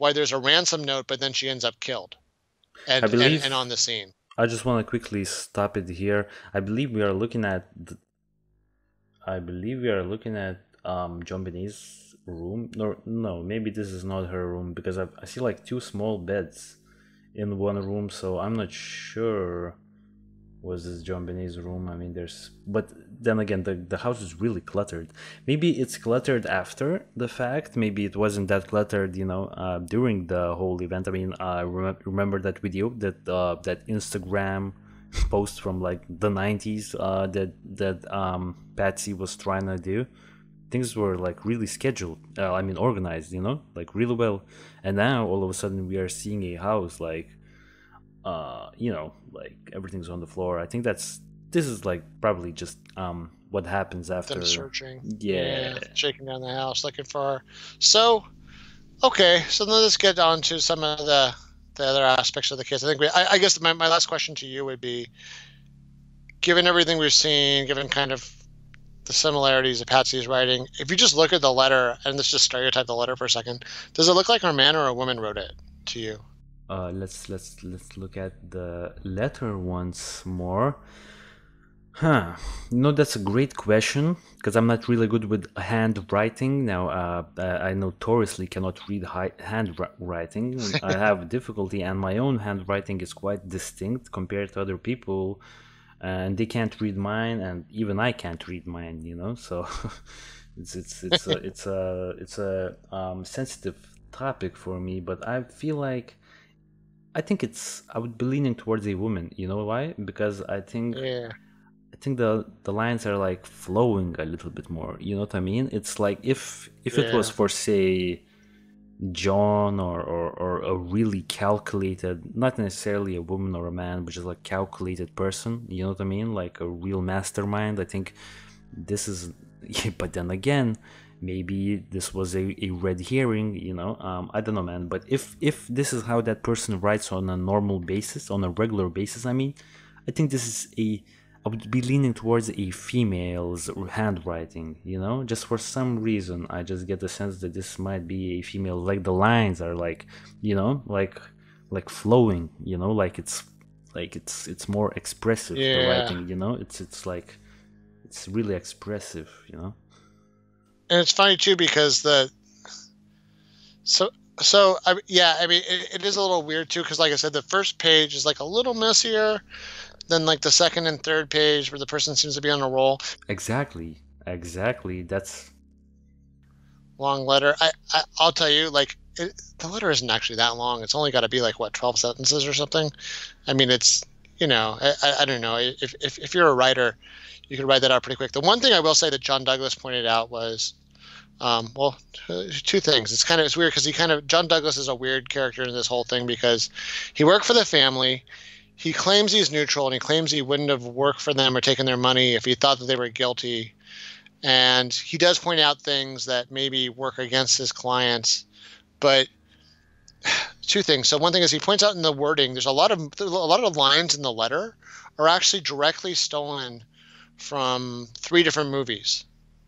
there's a ransom note, but then she ends up killed and on the scene. I just want to quickly stop it here. I believe we are looking at JonBenet's room. No, maybe this is not her room, because I see like 2 small beds in one room, so I'm not sure was this JonBenet's room. I mean, but then again, the house is really cluttered. Maybe it's cluttered after the fact. Maybe it wasn't that cluttered, during the whole event. I mean, I remember that video, that Instagram post from like the 90s that Patsy was trying to do. Things were like really scheduled. Organized, like really well. And now all of a sudden we are seeing a house like, like everything's on the floor. I think this is like probably just what happens after them searching. Yeah, shaking down the house looking for her. So okay, so then let's get on to some of the other aspects of the case. I think I guess my last question to you would be, given everything we've seen, given kind of the similarities of Patsy's writing, if you just look at the letter, and let's just stereotype the letter for a second, does it look like a man or a woman wrote it to you? Let's look at the letter once more. That's a great question, because I'm not really good with handwriting. Now, I notoriously cannot read handwriting. I have difficulty, and my own handwriting is quite distinct compared to other people, and they can't read mine, and even I can't read mine. So it's a sensitive topic for me. But I feel like I would be leaning towards a woman. You know why? Because I think the lines are like flowing a little bit more. You know what I mean? It's like if it was for, say, John or a really calculated, not necessarily a woman or a man, but just like calculated person. You know what I mean? Like a real mastermind. I think this is. But then again, maybe this was a red herring, I don't know, man. But if this is how that person writes on a normal basis, on a regular basis, I think this is I would be leaning towards a female's handwriting, just for some reason. I just get the sense that this might be a female, like the lines are like, like flowing, like it's more expressive, the writing, it's like, it's really expressive, And it's funny too, because So yeah, I mean, it is a little weird too, because like I said, the first page is like a little messier than like the second and third page where the person seems to be on a roll. Exactly. That's Long letter. I'll tell you, like the letter isn't actually that long. It's only got to be like what 12 sentences or something. I mean, it's I don't know if you're a writer, you could write that out pretty quick. The one thing I will say that John Douglas pointed out was, well, two things. It's weird because John Douglas is a weird character in this whole thing because he worked for the family. He claims he's neutral and he claims he wouldn't have worked for them or taken their money if he thought that they were guilty. And he does point out things that maybe work against his clients, but two things. So one thing is he points out in the wording, there's a lot of the lines in the letter are actually directly stolen from 3 different movies.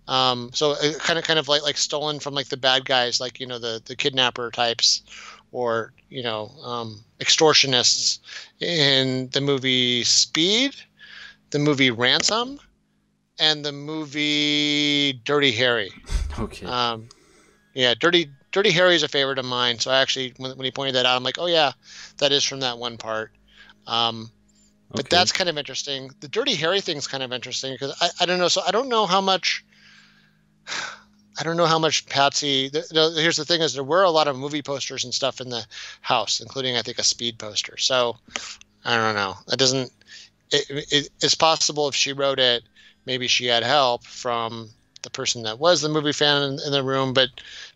So kind of like stolen from like the bad guys, like the kidnapper types, or extortionists in the movie Speed, the movie Ransom, and the movie Dirty Harry. okay. Yeah, Dirty Harry is a favorite of mine. So I actually, when he pointed that out, I'm like, oh yeah, that is from that one part. But that's kind of interesting. The Dirty Harry thing's kind of interesting because I don't know. So I don't know how much Patsy. Here's the thing: is there were a lot of movie posters and stuff in the house, including I think a Speed poster. So I don't know. That doesn't. It's possible if she wrote it, maybe she had help from the person that was the movie fan in the room. But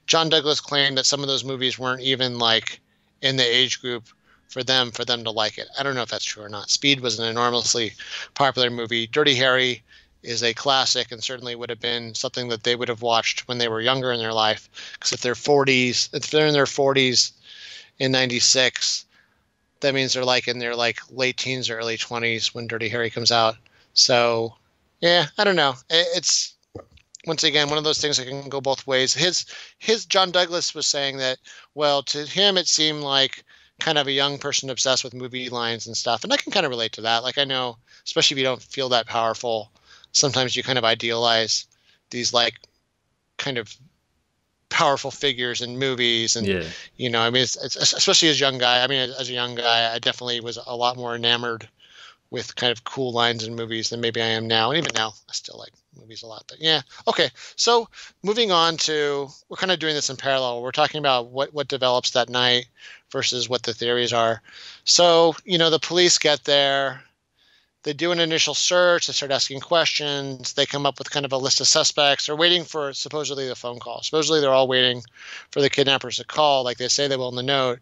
John Douglas claimed that some of those movies weren't even like in the age group for them to like it. I don't know if that's true or not. Speed was an enormously popular movie. Dirty Harry is a classic and certainly would have been something that they would have watched when they were younger in their life. Because if they're in their 40s in 96, that means they're like in their like late teens or early 20s when Dirty Harry comes out. So yeah, I don't know. It's once again one of those things that can go both ways. His John Douglas was saying that, well, to him it seemed like kind of a young person obsessed with movie lines and stuff, and I can kind of relate to that. Like I know, especially if you don't feel that powerful, sometimes you kind of idealize these like kind of powerful figures in movies, and I mean, it's especially as a young guy. I mean, as a young guy, I definitely was a lot more enamored with kind of cool lines in movies than maybe I am now. And even now, I still like movies a lot. But yeah, okay. So moving on to, we're kind of doing this in parallel. We're talking about what develops that night versus what the theories are. So, the police get there. They do an initial search. They start asking questions. They come up with kind of a list of suspects. They're waiting for supposedly the phone call. Supposedly they're all waiting for the kidnappers to call, like they say they will in the note,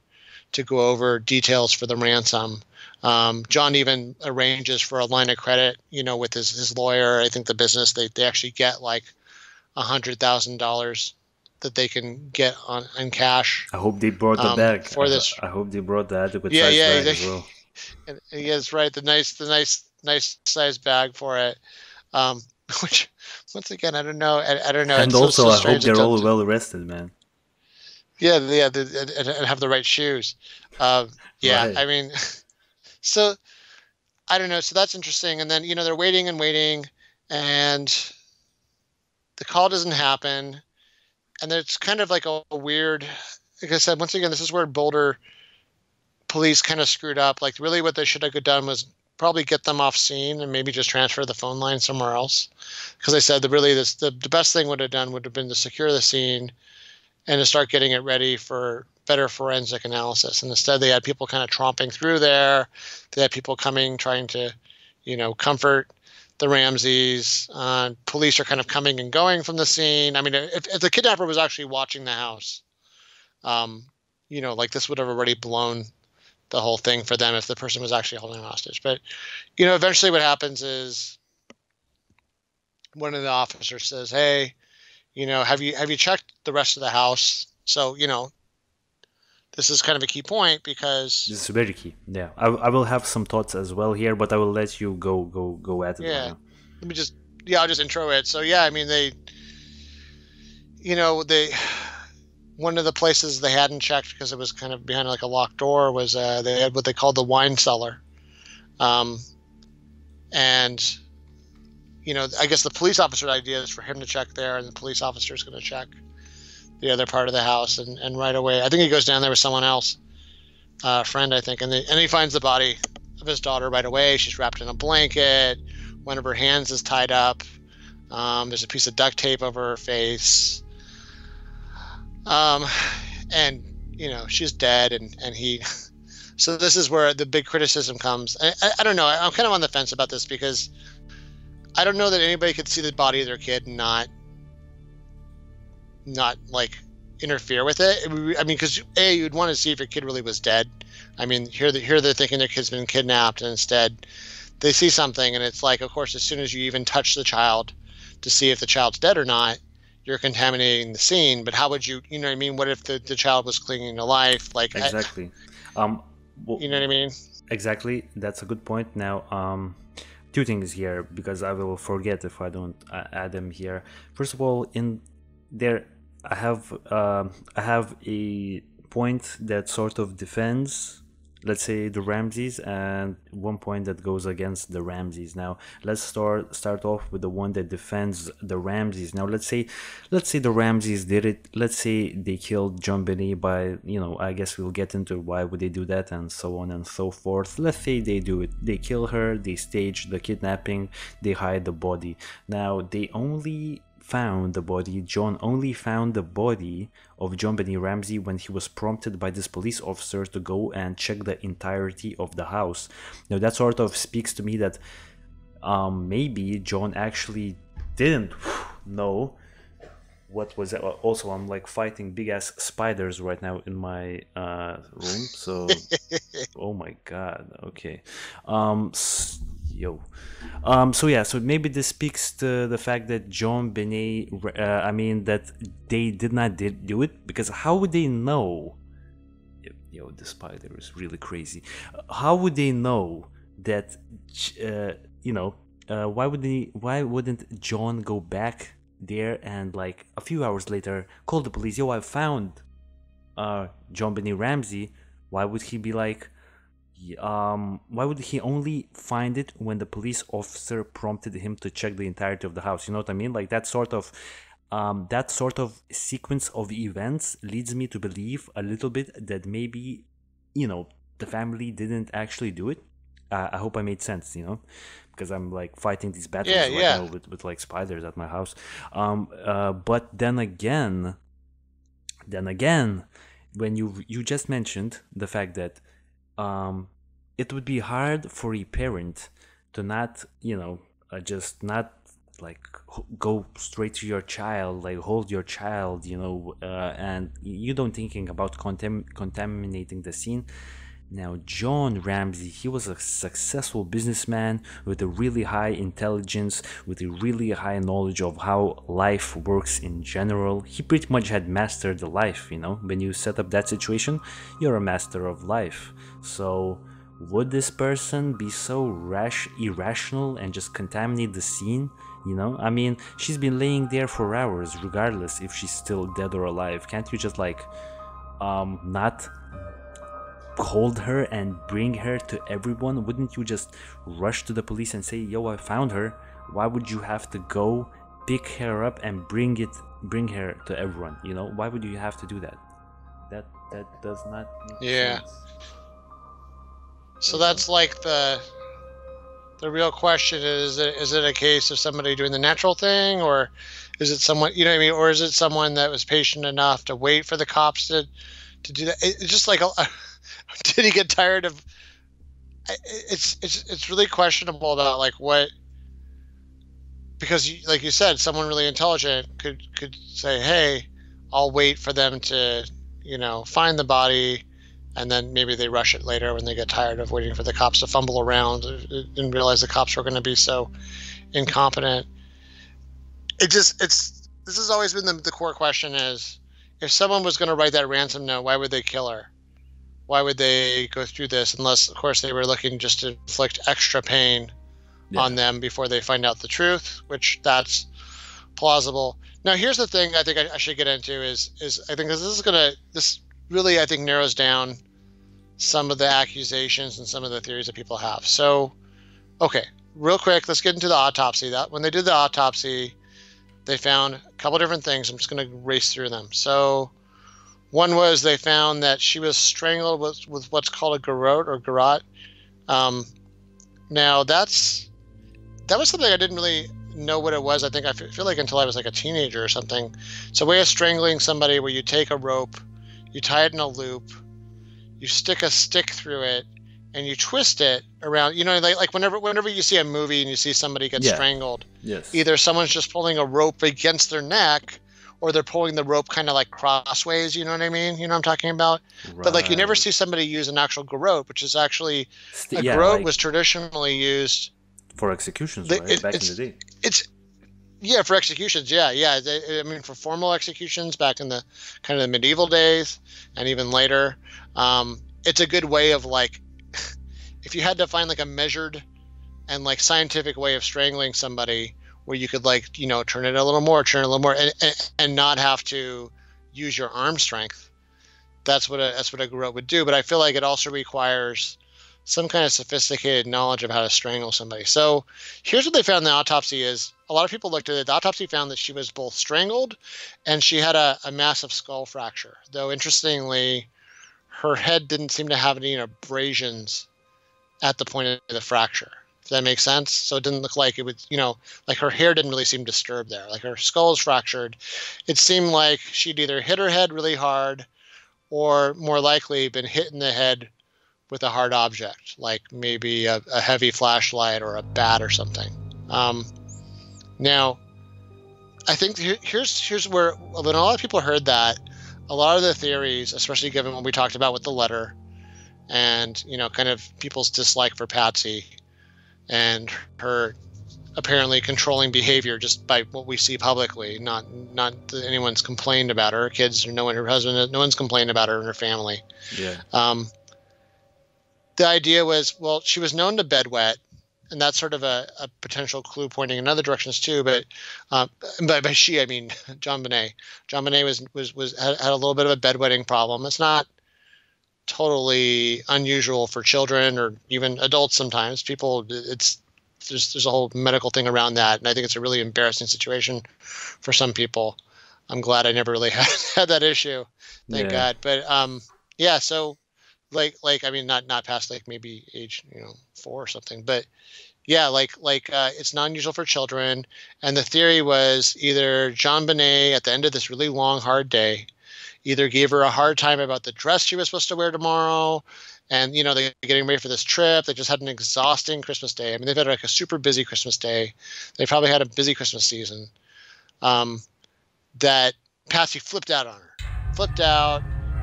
to go over details for the ransom. John even arranges for a line of credit, with his lawyer. I think the business, they actually get like $100,000 that they can get in cash. I hope they brought the bag for this. I hope they brought the adequate size bag as well. And yes, right. The nice size bag for it. Which once again, I don't know. I don't know. And also, I hope they're all well rested, man. Yeah, and have the right shoes. Yeah, right. I mean, so I don't know. So that's interesting. And then they're waiting, and the call doesn't happen, and it's kind of like a weird. Like I said, once again, this is where Boulder police kind of screwed up. Like, really, what they should have done was probably get them off scene and maybe just transfer the phone line somewhere else. Because they said the best thing would have been to secure the scene and to start getting it ready for better forensic analysis. And instead, they had people kind of tromping through there. They had people coming, trying to, comfort the Ramseys. Police are kind of coming and going from the scene. I mean, if the kidnapper was actually watching the house, like this would have already blown the whole thing for them if the person was actually holding hostage. But, eventually what happens is one of the officers says, hey, have you checked the rest of the house? So, this is kind of a key point because this is very key. Yeah, I will have some thoughts as well here, but I will let you go at it. Yeah, I'll just intro it. So yeah, I mean one of the places they hadn't checked because it was kind of behind like a locked door was they had what they called the wine cellar, and I guess the police officer's idea is for him to check there, and the police officer is going to check the other part of the house, and right away, I think he goes down there with someone else, friend, I think, and he finds the body of his daughter right away. She's wrapped in a blanket. One of her hands is tied up. There's a piece of duct tape over her face. And she's dead, and he. So this is where the big criticism comes. I don't know. I'm kind of on the fence about this because I don't know that anybody could see the body of their kid and not like interfere with it. I mean, because you'd want to see if your kid really was dead. I mean, here they're thinking their kid's been kidnapped, and instead they see something, and it's like, of course, as soon as you even touch the child to see if the child's dead or not, you're contaminating the scene. But how would you know what I mean? What if the child was clinging to life? Like exactly. You know what I mean? Exactly. That's a good point. Now, two things here, because I will forget if I don't add them here. First of all, in there, I have a point that sort of defends, let's say, the Ramseys, and one point that goes against the Ramseys. Now, let's start off with the one that defends the Ramseys. Now, let's say the Ramseys did it. Let's say they killed JonBenet by, I guess we'll get into why would they do that and so on and so forth. Let's say they do it. They kill her, they stage the kidnapping, they hide the body. Now, John only found the body of JonBenet Ramsey when he was prompted by this police officer to go and check the entirety of the house. Now that sort of speaks to me that maybe John actually didn't know what was it. Also, I'm like fighting big ass spiders right now in my room, so oh my god. Okay. So maybe this speaks to the fact that JonBenet, that they did not do it, because how would they know? The spider is really crazy. How would they know that? Why wouldn't John go back there and like a few hours later call the police? I found JonBenet Ramsey. Why would he be like? Why would he only find it when the police officer prompted him to check the entirety of the house? You know what I mean? Like that sort of sequence of events leads me to believe a little bit that maybe, the family didn't actually do it. I hope I made sense, because I'm like fighting these battles now with like spiders at my house. But then again, when you just mentioned the fact that it would be hard for a parent to not, just not like go straight to your child, like hold your child, and you don't thinking about contaminating the scene. Now, John Ramsey, he was a successful businessman with a really high intelligence, with a really high knowledge of how life works in general. He pretty much had mastered the life, When you set up that situation, you're a master of life. So, would this person be so irrational and just contaminate the scene? She's been laying there for hours, regardless if she's still dead or alive. Can't you just not hold her and bring her to everyone? Wouldn't you just rush to the police and say, I found her? Why would you have to go pick her up and bring her to everyone? Why would you have to do that? That does not make sense. So that's like the real question is it a case of somebody doing the natural thing, or is it someone, or is it someone that was patient enough to wait for the cops to do that? It's just like did he get tired of? It's really questionable about like what, because like you said, someone really intelligent could say, hey, I'll wait for them to find the body, and then maybe they rush it later when they get tired of waiting for the cops to fumble around and realize the cops were going to be so incompetent. This has always been the core question is, if someone was going to write that ransom note, why would they kill her? Why would they go through this? Unless, of course, they were looking just to inflict extra pain on them before they find out the truth, which that's plausible. Now, here's the thing I think I should get into is I think this really, I think, narrows down some of the accusations and some of the theories that people have. So, okay, real quick, let's get into the autopsy. That when they did the autopsy, they found a couple different things. I'm just going to race through them. So one was they found that she was strangled with what's called a garrote or garrote. Now that was something I didn't really know what it was. I think I feel like until I was like a teenager or something. It's a way of strangling somebody where you take a rope, you tie it in a loop, you stick a stick through it, and you twist it around. You know, like whenever you see a movie and you see somebody get strangled, yes, either someone's just pulling a rope against their neck, or they're pulling the rope kind of like crossways. You know what I mean? You know what I'm talking about? Right. But like you never see somebody use an actual garrote, which is actually garrote like, was traditionally used for executions, right? Back in the day. Yeah, for executions. Yeah. I mean, for formal executions back in the kind of the medieval days and even later, it's a good way of like, if you had to find like a measured and like scientific way of strangling somebody where you could like, you know, turn it a little more, and not have to use your arm strength. That's what a garrote would do. But I feel like it also requires some kind of sophisticated knowledge of how to strangle somebody. So here's what they found in the autopsy is a lot of people looked at it. The autopsy found that she was both strangled and she had a massive skull fracture. Though interestingly, her head didn't seem to have any abrasions at the point of the fracture. If that makes sense. So it didn't look like it would, you know, like her hair didn't really seem disturbed there. Like her skull is fractured. It seemed like she'd either hit her head really hard or more likely been hit in the head with a hard object, like maybe a heavy flashlight or a bat or something. Now, I think here's where when a lot of people heard that, a lot of the theories, especially given what we talked about with the letter, and you know, kind of people's dislike for Patsy, and her apparently controlling behavior just by what we see publicly, not that anyone's complained about her kids or her husband, no one's complained about her and her family. Yeah. The idea was, well, she was known to bedwet, and that's sort of a potential clue pointing in other directions too. But by she, I mean JonBenet. JonBenet had a little bit of a bedwetting problem. It's not totally unusual for children or even adults sometimes. There's a whole medical thing around that, and I think it's a really embarrassing situation for some people. I'm glad I never really had that issue, thank God. But yeah, so. Like I mean not past like maybe age 4 or something, but yeah, like it's not unusual for children. And the theory was either JonBenet at the end of this really long hard day either gave her a hard time about the dress she was supposed to wear tomorrow, and they're getting ready for this trip. They just had an exhausting Christmas day. I mean, they've had like a super busy Christmas day. They probably had a busy Christmas season. That Patsy flipped out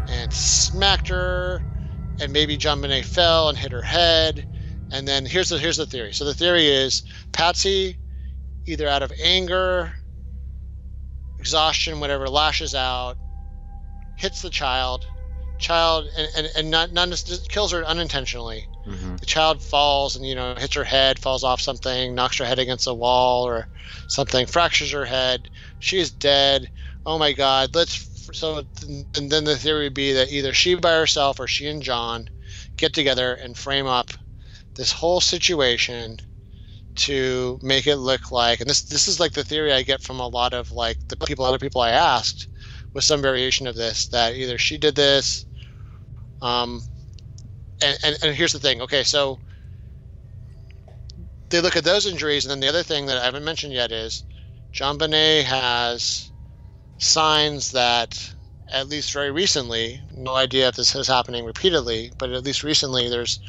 and smacked her. And maybe JonBenet fell and hit her head. And then here's the theory. So the theory is Patsy, either out of anger, exhaustion, whatever, lashes out, hits the child, and not just kills her unintentionally. Mm-hmm. The child falls and hits her head, falls off something, knocks her head against a wall or something, fractures her head. She is dead. Oh my God! And then the theory would be that either she by herself or she and John get together and frame up this whole situation to make it look like, and this is like the theory I get from a lot of like other people I asked with some variation of this, that either she did this, and here's the thing. Okay, so they look at those injuries, and then the other thing that I haven't mentioned yet is JonBenet has signs that, at least very recently, no idea if this is happening repeatedly, but at least recently there's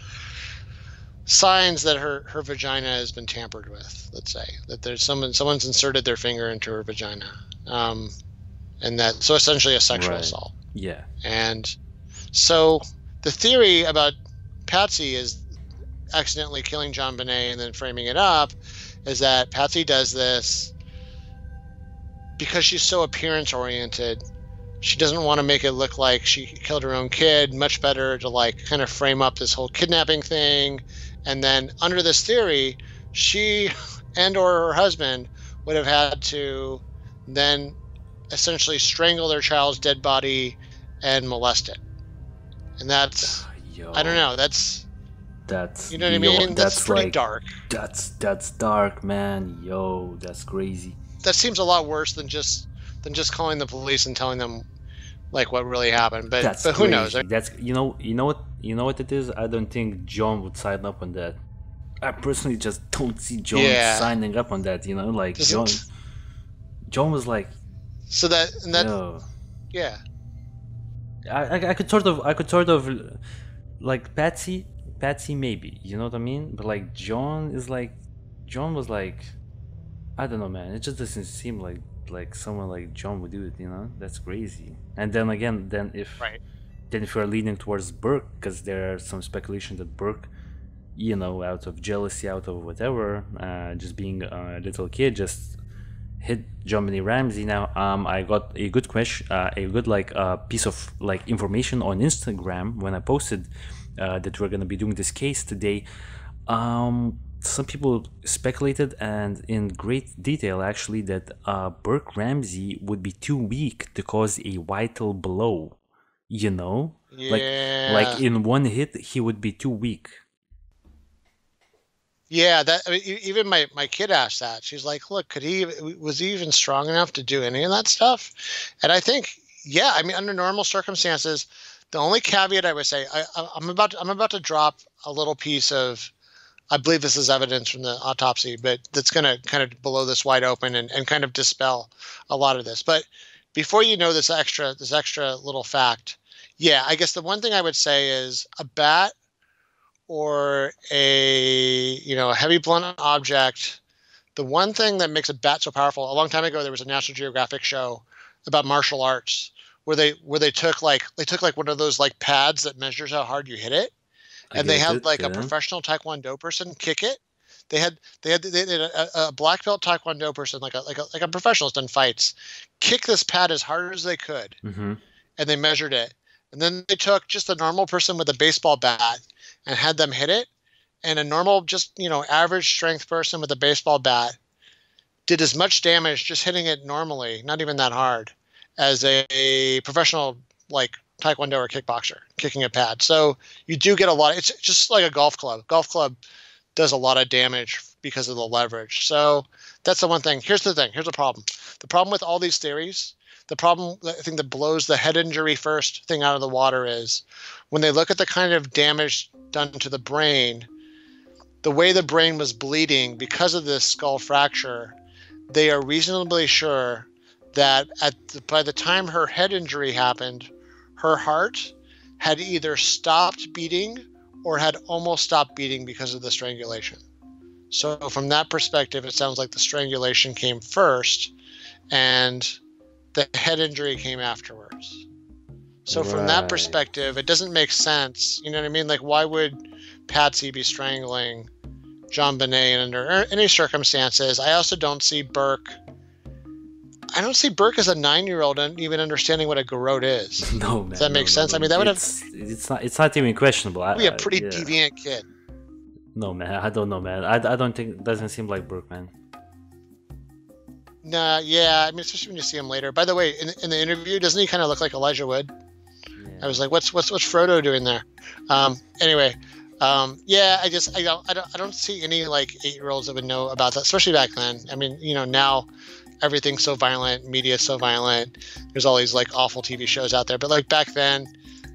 signs that her vagina has been tampered with. Let's say that there's someone's inserted their finger into her vagina, and that, so essentially a sexual assault. Yeah. And so the theory about Patsy is accidentally killing JonBenet and then framing it up is that Patsy does this because she's so appearance oriented. She doesn't want to make it look like she killed her own kid. Much better to like kind of frame up this whole kidnapping thing. And then under this theory, she and or her husband would have had to then essentially strangle their child's dead body and molest it. And that's, I don't know, that's you know what I mean? That's pretty like, dark. That's dark, man. That's crazy. that seems a lot worse than just calling the police and telling them like what really happened. But That's but who knows? crazy. That's you know what it is. I don't think John would sign up on that. I personally just don't see John signing up on that. Like John was like. So that Yo. yeah. I could sort of like Patsy maybe, you know what I mean? But like John was like, I don't know, man. It just doesn't seem like someone like John would do it, That's crazy. And then again, if you're leaning towards Burke, because there are some speculation that Burke, out of jealousy, out of whatever, just being a little kid, just hit JonBenet Ramsey. Now, I got a good question, piece of information on Instagram when I posted that we're gonna be doing this case today. Some people speculated, and in great detail actually, that Burke Ramsey would be too weak to cause a vital blow. Like in one hit, he would be too weak. Yeah, even my kid asked that. She's like, "Look, was he even strong enough to do any of that stuff?" And I think, yeah, I mean, under normal circumstances, the only caveat I would say, I'm about to drop a little piece of, I believe this is evidence from the autopsy, but that's going to kind of blow this wide open and kind of dispel a lot of this. But before this extra little fact, yeah, I guess the one thing I would say is a bat or a heavy blunt object. The one thing that makes a bat so powerful, a long time ago there was a National Geographic show about martial arts where they took one of those like pads that measures how hard you hit it, and they had a professional taekwondo person kick it. They had a black belt taekwondo person, like a professional who's done fights, kick this pad as hard as they could, and they measured it. And then they took just a normal person with a baseball bat and had them hit it. And a normal, just, average strength person with a baseball bat did as much damage just hitting it normally, not even that hard, as a professional, like taekwondo or kickboxer kicking a pad. So you do get a lot. It's just like a golf club. Golf club does a lot of damage because of the leverage. So that's the one thing. Here's the thing. Here's the problem. The problem with all these theories, the problem I think that blows the head injury first thing out of the water is when they look at the kind of damage done to the brain, the way the brain was bleeding because of this skull fracture, they are reasonably sure that by the time her head injury happened, her heart had either stopped beating or had almost stopped beating because of the strangulation. So from that perspective, it sounds like the strangulation came first and the head injury came afterwards. So from that perspective, it doesn't make sense. You know what I mean? Like, why would Patsy be strangling JonBenet under any circumstances? I also don't see Burke. I don't see Burke as a 9-year-old and even understanding what a garrote is. No, man. Does that make sense? I mean, that would have. It's not even questionable. Be a pretty deviant kid. No, man. I don't know, man. I don't think it doesn't seem like Burke, man. Nah, yeah. I mean, especially when you see him later. By the way, in the interview, doesn't he kind of look like Elijah Wood? Yeah. I was like, what's Frodo doing there? Anyway, yeah. I don't see any like 8-year-olds that would know about that, especially back then. I mean, now everything's so violent, media's so violent. There's all these like awful TV shows out there, but like back then,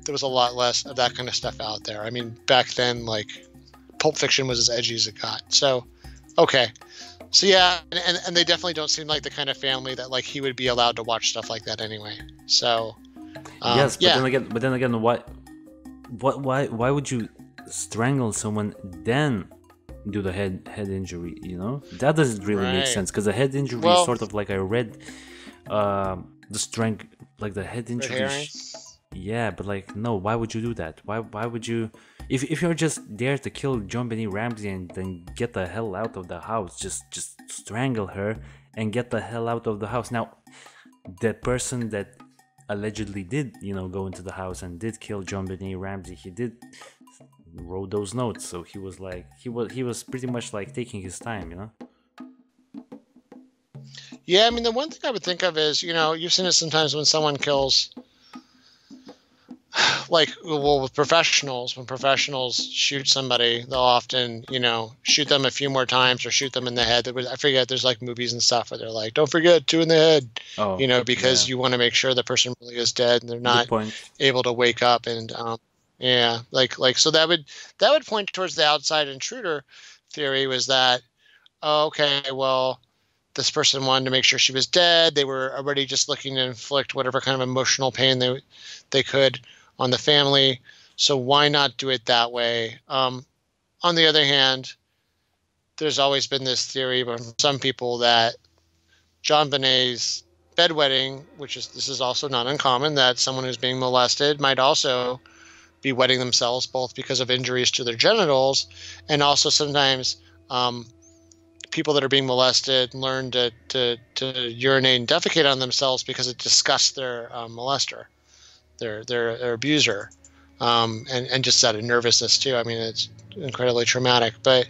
there was a lot less of that kind of stuff out there. I mean, back then, like Pulp Fiction was as edgy as it got. So, okay. So yeah, and they definitely don't seem like the kind of family that like he would be allowed to watch stuff like that anyway. So yes, but then again, why would you strangle someone then do the head injury? That doesn't really make sense, because the head injury is sort of like I read the strength, like the head injury. Yeah, but like no, why would you do that? Why would you? If you're just there to kill JonBenet Ramsey and then get the hell out of the house, just strangle her and get the hell out of the house. Now, the person that allegedly did, go into the house and did kill JonBenet Ramsey, he did wrote those notes, so he was like he was pretty much like taking his time. Yeah, I mean, the one thing I would think of is, you've seen it sometimes when someone kills. with professionals, when professionals shoot somebody, they'll often, shoot them a few more times or shoot them in the head. I forget, there's like movies and stuff where they're like, don't forget, 2 in the head, because you want to make sure the person really is dead and they're not able to wake up. And so that would point towards the outside intruder theory, was that, okay, well, this person wanted to make sure she was dead. They were already just looking to inflict whatever kind of emotional pain they could on the family. So why not do it that way? On the other hand, there's always been this theory from some people that JonBenet's bedwetting, this is also not uncommon, that someone who's being molested might also be wetting themselves, both because of injuries to their genitals, and also sometimes people that are being molested learn to urinate and defecate on themselves because it disgusts their molester, their abuser, and just out of nervousness too. I mean, it's incredibly traumatic. But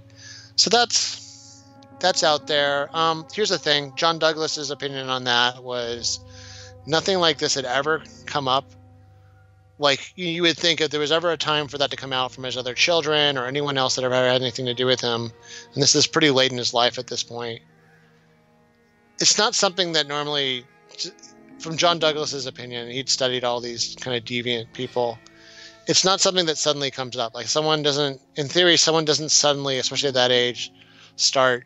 so that's out there. Here's the thing: John Douglas's opinion on that was nothing like this had ever come up. Like, you would think if there was ever a time for that to come out from his other children or anyone else that ever had anything to do with him, and this is pretty late in his life at this point, it's not something that normally, from John Douglas's opinion, he'd studied all these kind of deviant people, it's not something that suddenly comes up. Like, someone doesn't suddenly, especially at that age, start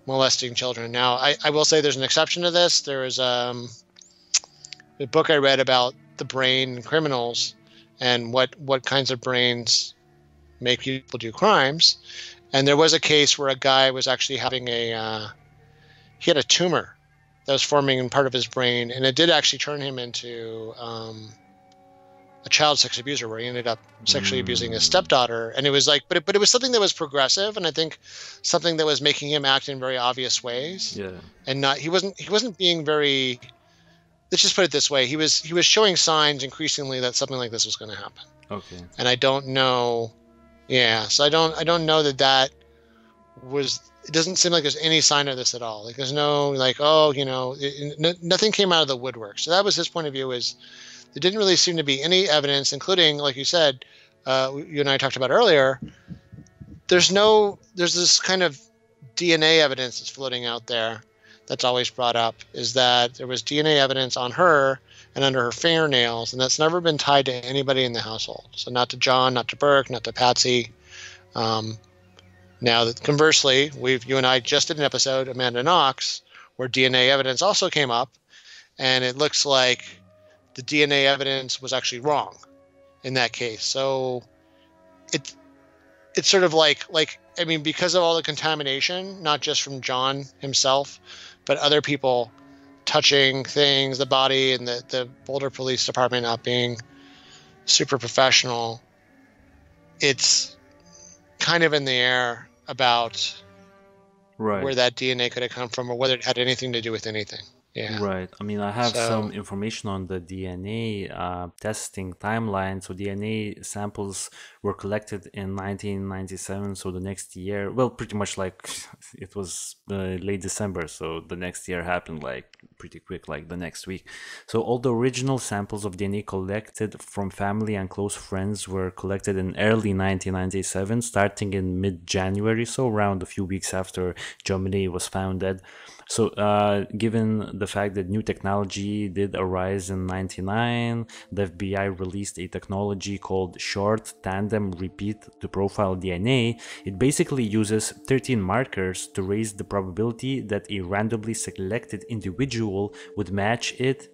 molesting children. Now, I will say there's an exception to this. There was a book I read about the brain in criminals and what kinds of brains make people do crimes. And there was a case where a guy was actually having he had a tumor that was forming in part of his brain, and it did actually turn him into a child sex abuser, where he ended up sexually abusing his stepdaughter. And it was like, but it was something that was progressive, and I think something that was making him act in very obvious ways. Yeah. And he wasn't being very, let's just put it this way. He was showing signs increasingly that something like this was going to happen. Okay. And I don't know. Yeah. So I don't know that was, it doesn't seem like there's any sign of this at all. Like, there's no, like, nothing came out of the woodwork. So that was his point of view, is there didn't really seem to be any evidence, including, like you said, you and I talked about earlier, there's this kind of DNA evidence that's floating out there that's always brought up, is that there was DNA evidence on her and under her fingernails, and that's never been tied to anybody in the household. So not to John, not to Burke, not to Patsy. Now, conversely, you and I just did an episode, Amanda Knox, where DNA evidence also came up, and it looks like the DNA evidence was actually wrong in that case. So it's sort of like, I mean, because of all the contamination, not just from John himself, but other people touching things, the body, and the Boulder Police Department not being super professional, it's kind of in the air about where that DNA could have come from, or whether it had anything to do with anything. Yeah. Right. I mean, I have some information on the DNA testing timeline. So DNA samples were collected in 1997. So the next year, well, pretty much like it was late December. So the next year happened like pretty quick, like the next week. So all the original samples of DNA collected from family and close friends were collected in early 1997, starting in mid-January. So around a few weeks after JonBenet was founded. So given the fact that new technology did arise in 1999, the FBI released a technology called short tandem repeat to profile DNA. It basically uses 13 markers to raise the probability that a randomly selected individual would match it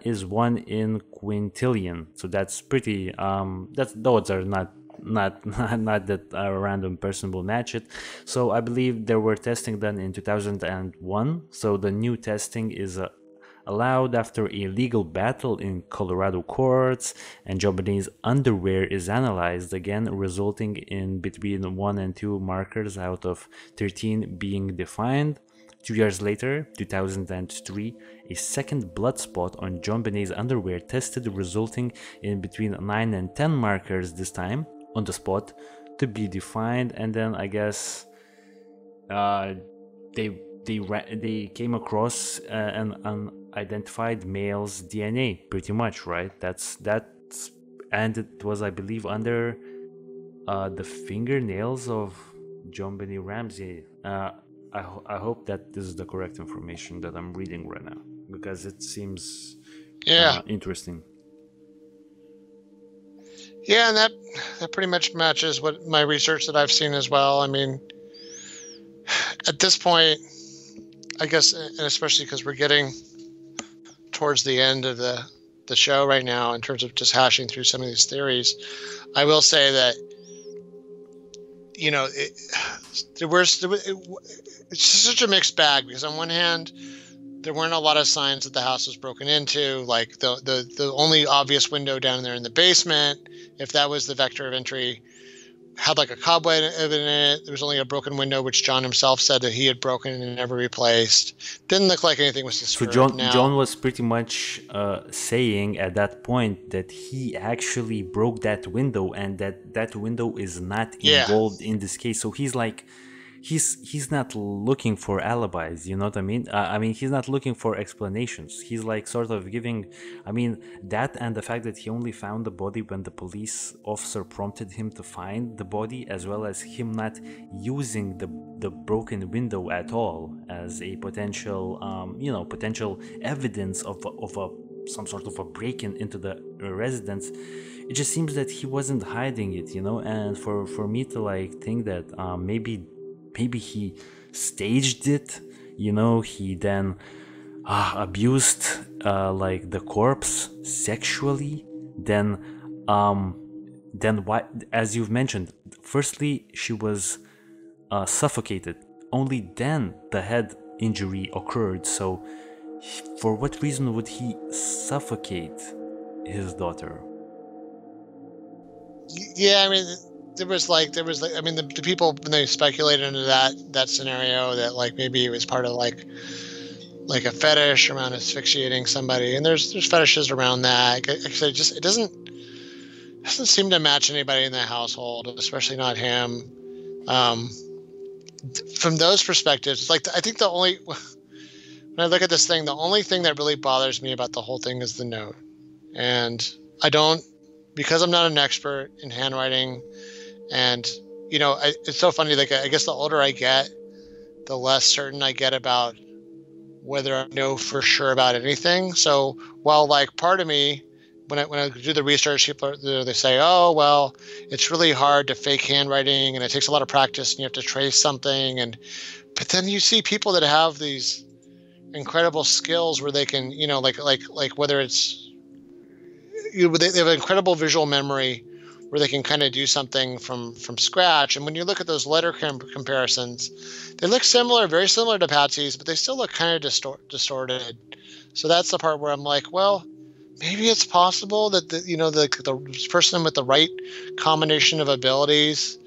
is 1 in quintillion. So that's pretty, the odds are not that a random person will match it. So I believe there were testing done in 2001. So the new testing is allowed after a legal battle in Colorado courts, and JonBenet's underwear is analyzed again, resulting in between 1 and 2 markers out of 13 being defined. 2 years later, 2003, a second blood spot on JonBenet's underwear tested, resulting in between 9 and 10 markers this time on the spot to be defined. And then I guess they came across an unidentified male's DNA, pretty much, right? That's and it was, I believe, under the fingernails of JonBenet Ramsey. I hope that this is the correct information that I'm reading right now, because it seems interesting. Yeah, and that pretty much matches what my research that I've seen as well. I mean, at this point, I guess, and especially because we're getting towards the end of the show right now in terms of just hashing through some of these theories, I will say that, you know, it's such a mixed bag, because on one hand, there weren't a lot of signs that the house was broken into. Like the only obvious window down there in the basement, if that was the vector of entry, had like a cobweb in it. There was only a broken window, which John himself said that he had broken and never replaced. Didn't look like anything was disturbed. So John was pretty much saying at that point that he actually broke that window, and that window is not involved in this case. So he's like, he's not looking for alibis, you know what I mean? I mean, he's not looking for explanations. He's like sort of giving, I mean, that and the fact that he only found the body when the police officer prompted him to find the body, as well as him not using the broken window at all as a potential, potential evidence of some sort of a break-in into the residence. It just seems that he wasn't hiding it, you know. And for me to like think that maybe he staged it, you know, he then abused like the corpse sexually, then why, as you've mentioned, firstly she was suffocated, only then the head injury occurred. So for what reason would he suffocate his daughter? Yeah, I mean, there was like I mean, the people, when they speculated into that scenario, that like maybe it was part of like a fetish around asphyxiating somebody, and there's fetishes around that. Actually, it doesn't seem to match anybody in the household, especially not him. From those perspectives, like I think when I look at this thing, the only thing that really bothers me about the whole thing is the note, and because I'm not an expert in handwriting. And, you know, it's so funny, like, I guess the older I get, the less certain I get about whether I know for sure about anything. So while, like, part of me, when I do the research, people they say, oh, well, it's really hard to fake handwriting, and it takes a lot of practice, and you have to trace something. But then you see people that have these incredible skills where they can, you know, like whether it's, you know, they have an incredible visual memory, where they can kind of do something from scratch. And when you look at those letter comparisons, they look similar, very similar to Patsy's, but they still look kind of distorted. So that's the part where I'm like, well, maybe it's possible that the person with the right combination of abilities,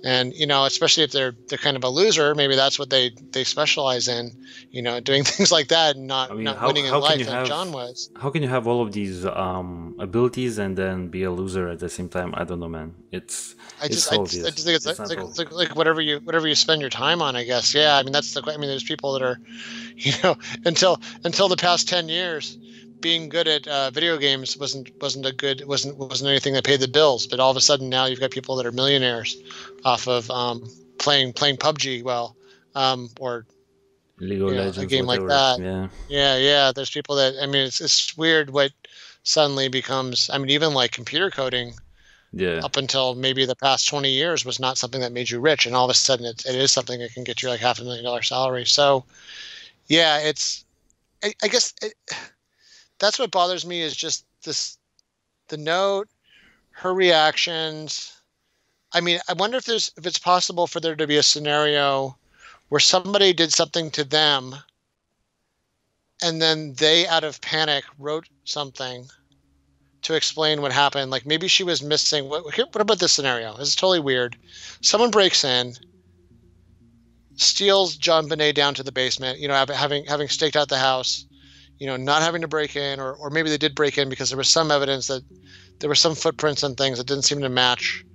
and, you know, especially if they're kind of a loser, maybe that's what they specialize in, you know, doing things like that, and not winning in life like John was. How can you have all of these abilities and then be a loser at the same time? I don't know, man. I just think it's like whatever you spend your time on, I guess. Yeah, I mean, there's people that are, you know, until the past 10 years, being good at video games wasn't anything that paid the bills. But all of a sudden now you've got people that are millionaires off of playing PUBG well, or League of Legends, a game whatever. like that. Yeah. There's people that, I mean, it's weird what suddenly becomes. I mean, even like computer coding. Yeah. Up until maybe the past 20 years was not something that made you rich, and all of a sudden it is something that can get you like $500,000 salary. So, yeah, I guess. That's what bothers me, is just the note, her reactions. I mean, I wonder if it's possible for there to be a scenario where somebody did something to them, and then they, out of panic, wrote something to explain what happened. Like maybe she was missing. What about this scenario? This is totally weird. Someone breaks in, steals JonBenet down to the basement, you know, having staked out the house. You know, not having to break in, or maybe they did break in because there was some evidence that there were some footprints and things that didn't seem to match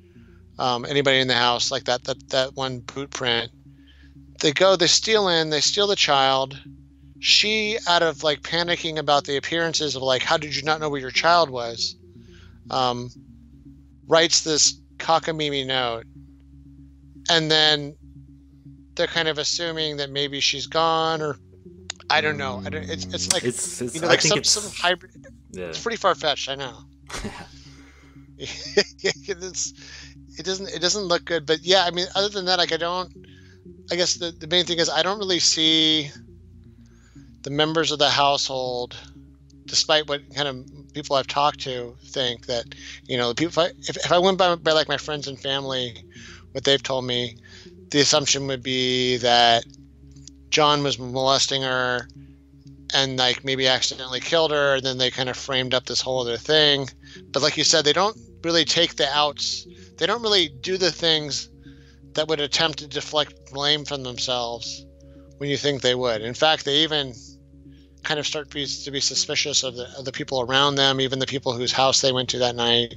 anybody in the house, like that one boot print. They steal the child. She, out of like panicking about the appearances of like, how did you not know where your child was? writes this cockamamie note, and then they're kind of assuming that maybe she's gone, or I don't know. It's like it's like I think some hybrid. yeah. It's pretty far fetched, I know. it doesn't look good, but yeah, I mean, other than that, like I guess the main thing is I don't really see the members of the household, despite what kind of people I've talked to think that, the people, if I went by like my friends and family, what they've told me, the assumption would be that John was molesting her and like maybe accidentally killed her, and then they kind of framed up this whole other thing. But like you said, they don't really take the outs. They don't really do the things that would attempt to deflect blame from themselves when you think they would. In fact, they even kind of start to be suspicious of the people around them, even the people whose house they went to that night.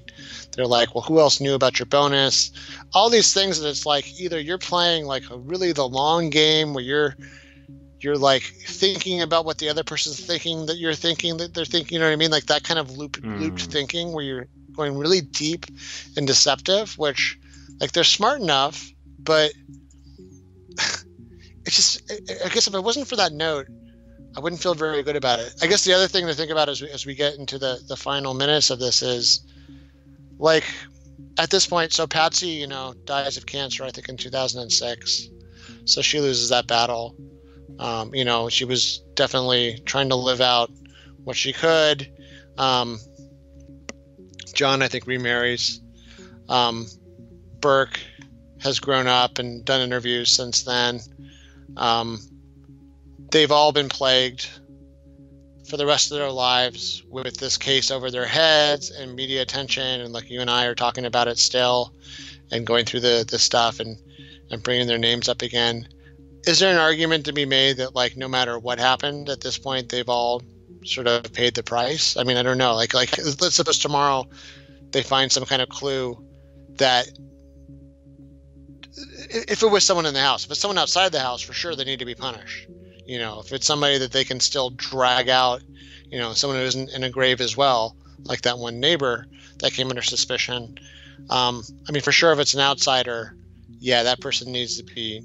They're like, well, who else knew about your bonus? All these things that it's like either you're playing like really the long game where you're like thinking about what the other person's thinking that you're thinking that they're thinking, you know what I mean? Like that kind of looped thinking where you're going really deep and deceptive, which like they're smart enough, but it's just, I guess if it wasn't for that note, I wouldn't feel very good about it. I guess the other thing to think about as we get into the final minutes of this is like at this point, so Patsy, dies of cancer, I think in 2006. So she loses that battle. She was definitely trying to live out what she could. John, I think, remarries. Burke has grown up and done interviews since then. They've all been plagued for the rest of their lives with this case over their heads and media attention. And like you and I are talking about it still and going through the stuff and bringing their names up again. Is there an argument to be made that like no matter what happened at this point, they've all sort of paid the price? I mean, I don't know. Like let's suppose tomorrow they find some kind of clue that if it was someone in the house, if it's someone outside the house, for sure they need to be punished. If it's somebody that they can still drag out, someone who isn't in a grave as well, like that one neighbor that came under suspicion. I mean, for sure, if it's an outsider, yeah, that person needs to be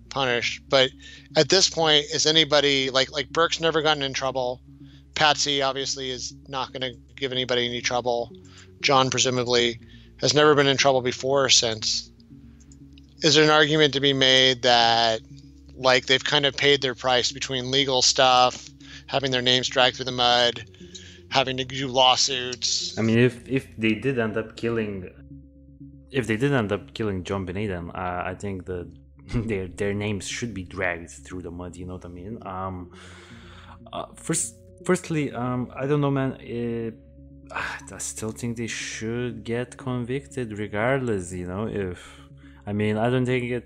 punished. But at this point, is anybody like Burke's never gotten in trouble? Patsy obviously is not going to give anybody any trouble. John presumably has never been in trouble before or since. Is there an argument to be made that like they've kind of paid their price between legal stuff, having their names dragged through the mud, having to do lawsuits? I mean, if they did end up killing JonBenet, then I think that their names should be dragged through the mud. You know what I mean? Firstly, I don't know, man. I still think they should get convicted regardless. I mean, I don't think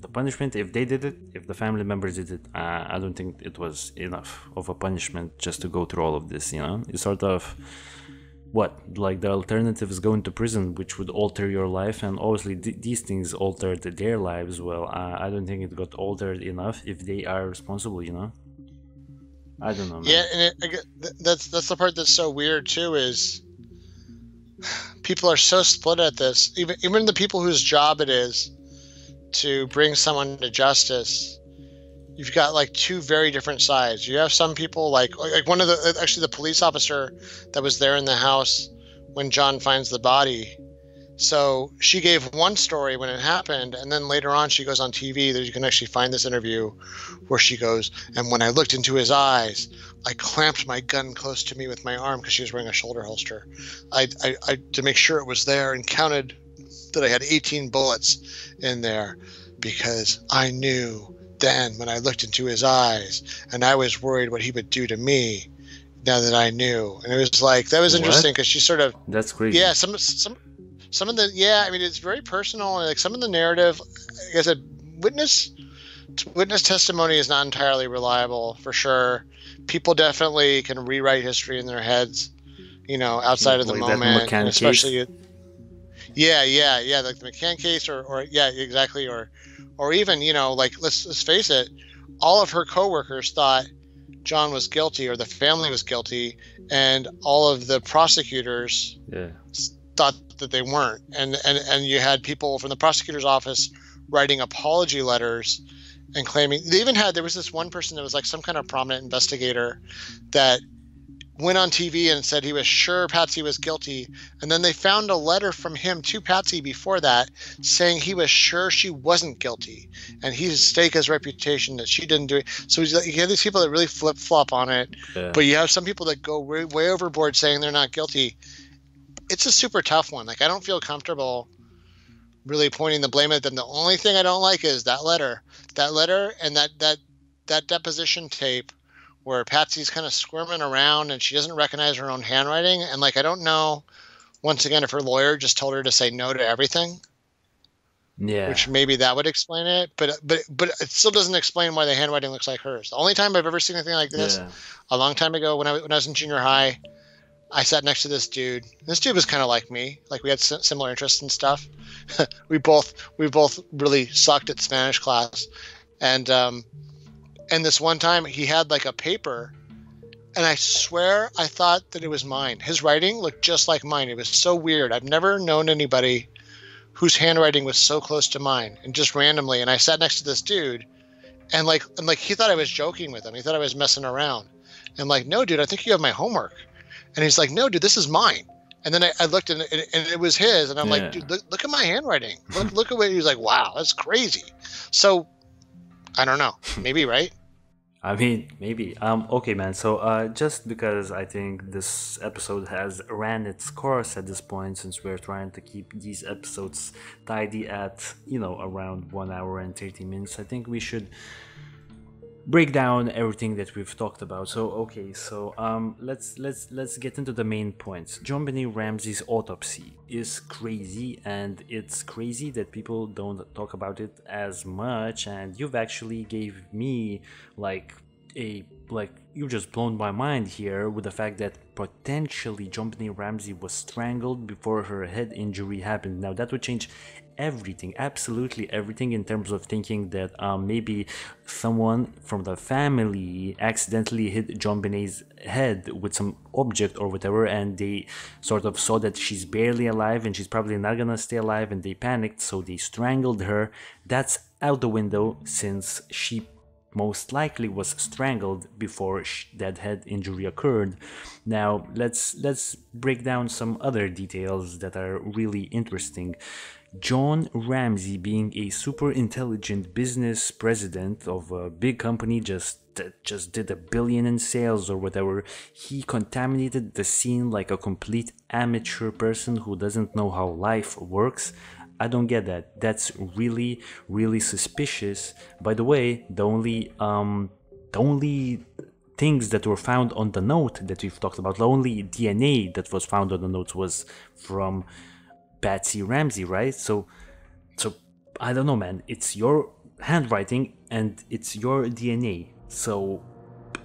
the punishment, if they did it, if the family members did it, I don't think it was enough of a punishment just to go through all of this. It's sort of like the alternative is going to prison, which would alter your life, and obviously these things altered their lives. Well, I don't think it got altered enough if they are responsible. I don't know, man. Yeah, and that's the part that's so weird too, is people are so split at this. Even the people whose job it is to bring someone to justice, you've got like two very different sides. You have some people like one of the police officer that was there in the house when John finds the body. So she gave one story when it happened, and then later on she goes on TV. That you can actually find this interview where she goes, and when I looked into his eyes, I clamped my gun close to me with my arm because she was wearing a shoulder holster. I to make sure it was there, and counted that I had 18 bullets in there because I knew then when I looked into his eyes, and I was worried what he would do to me now that I knew. And it was like, that was interesting because she sort of, that's crazy. Yeah, some of the, yeah, I mean, it's very personal. Like some of the narrative, like I said, witness testimony is not entirely reliable for sure. People definitely can rewrite history in their heads, outside of the moment, and especially. Yeah, like the McCann case, or yeah, exactly, or even like let's face it, all of her coworkers thought John was guilty or the family was guilty, and all of the prosecutors thought that they weren't, and you had people from the prosecutor's office writing apology letters and claiming there was this one person that was like some kind of prominent investigator that went on TV and said he was sure Patsy was guilty, and then they found a letter from him to Patsy before that saying he was sure she wasn't guilty, and he staked his reputation that she didn't do it. So you have these people that really flip-flop on it, but you have some people that go way overboard saying they're not guilty. It's a super tough one. Like, I don't feel comfortable really pointing the blame at them. The only thing I don't like is that letter and that deposition tape where Patsy's kind of squirming around and she doesn't recognize her own handwriting. And like, I don't know, once again, if her lawyer just told her to say no to everything. Yeah. Which maybe that would explain it, but it still doesn't explain why the handwriting looks like hers. The only time I've ever seen anything like this, a long time ago when I was in junior high, I sat next to this dude. This dude was kind of like me. Like, we had similar interests and stuff. we both really sucked at Spanish class. And this one time he had like a paper, and I swear I thought that it was mine. His writing looked just like mine. It was so weird. I've never known anybody whose handwriting was so close to mine, and just randomly. And I sat next to this dude, and like he thought I was joking with him. He thought I was messing around. And I'm like, no, dude, I think you have my homework. And he's like, no, dude, this is mine. And then I looked and it was his. And I'm like, dude, look at my handwriting. Look at what he was like. Wow, that's crazy. So I don't know. Maybe, right? I mean, maybe. Okay, man. So just because I think this episode has ran its course at this point, since we're trying to keep these episodes tidy at, around 1 hour and 30 minutes, I think we should break down everything that we've talked about. So okay, so let's get into the main points. JonBenet Ramsey's Autopsy is crazy, and it's crazy that people don't talk about it as much. And you've actually gave me you just blown my mind here with the fact that potentially JonBenet Ramsey was strangled before her head injury happened. Now that would change everything, absolutely everything, in terms of thinking that maybe someone from the family accidentally hit JonBenet's head with some object or whatever, and they sort of saw that she's barely alive and she's probably not gonna stay alive, and they panicked, so they strangled her. That's out the window, since she most likely was strangled before that head injury occurred. Now let's break down some other details that are really interesting. John Ramsey, being a super intelligent business president of a big company, just did $1 billion in sales or whatever, he contaminated the scene like a complete amateur person who doesn't know how life works. I don't get that. That's really, really suspicious. By the way, the only things that were found on the note that we've talked about, the only DNA that was found on the notes was from Patsy Ramsey, right? So I don't know, man. It's your handwriting and it's your DNA. So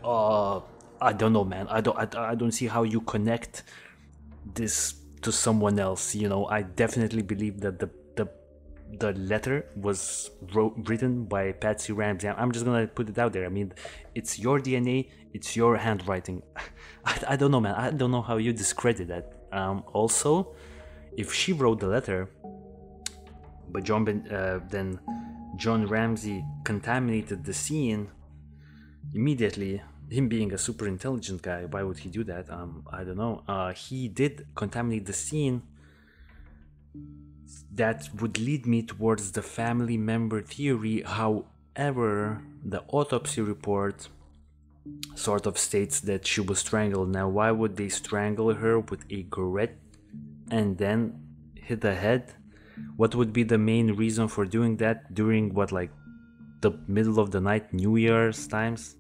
I don't know, man. I don't see how you connect this to someone else. I definitely believe that the letter was written by Patsy Ramsey. I'm just gonna put it out there. I mean, it's your DNA, it's your handwriting. I don't know, man. I don't know how you discredit that. Also, if she wrote the letter, but then John Ramsey contaminated the scene immediately, him being a super intelligent guy, why would he do that? I don't know. He did contaminate the scene. That would lead me towards the family member theory. However, the autopsy report sort of states that she was strangled. Now, why would they strangle her with a garrote and then hit the head? What would be the main reason for doing that during the middle of the night, New Year's times?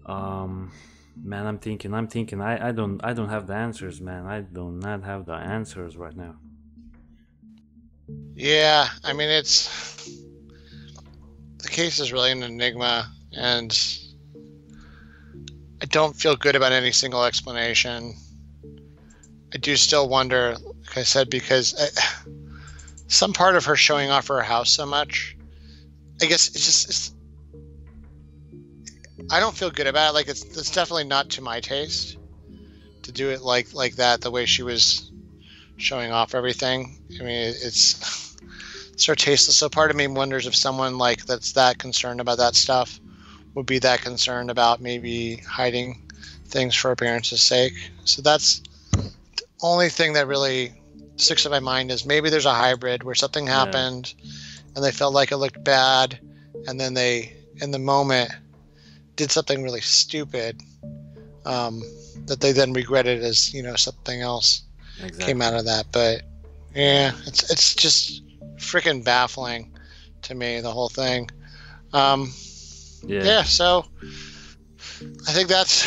Man, I'm thinking. I don't have the answers, man. I do not have the answers right now. Yeah, I mean, the case is really an enigma, and I don't feel good about any single explanation. I do still wonder, like I said, because some part of her showing off her house so much, I guess it's I don't feel good about it. Like, it's definitely not to my taste to do it like that, the way she was showing off everything. I mean, it's sort of tasteless. So part of me wonders if someone like that's that concerned about that stuff would be that concerned about maybe hiding things for appearance's sake. So that's the only thing that really sticks in my mind is maybe there's a hybrid where something happened and they felt like it looked bad, and then they, in the moment, did something really stupid that they then regretted as, something else came out of that. But yeah, it's just freaking baffling to me, the whole thing. So I think that's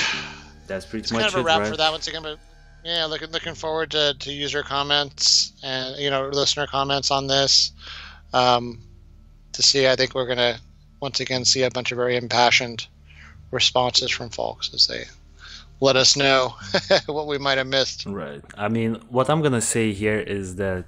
pretty kind much of a wrap right? for that once again. But yeah, looking forward to user comments and listener comments on this. To see, I think we're gonna once again see a bunch of very impassioned responses from folks as they let us know what we might have missed. Right. I mean, what I'm gonna say here is that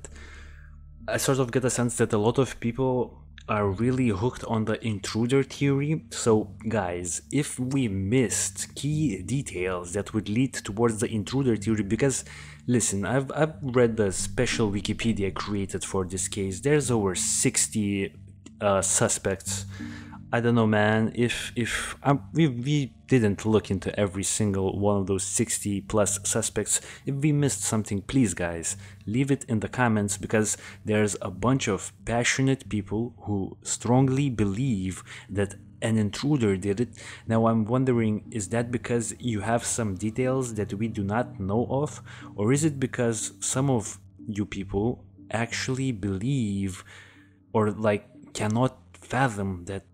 I sort of get a sense that a lot of people are really hooked on the intruder theory. So guys, if we missed key details that would lead towards the intruder theory, because listen, I've read the special Wikipedia created for this case. There's over 60 suspects. I don't know, man. If we didn't look into every single one of those 60 plus suspects. If we missed something, please, guys, leave it in the comments, because there's a bunch of passionate people who strongly believe that an intruder did it. Now I'm wondering, is that because you have some details that we do not know of, or is it because some of you people actually believe or cannot fathom that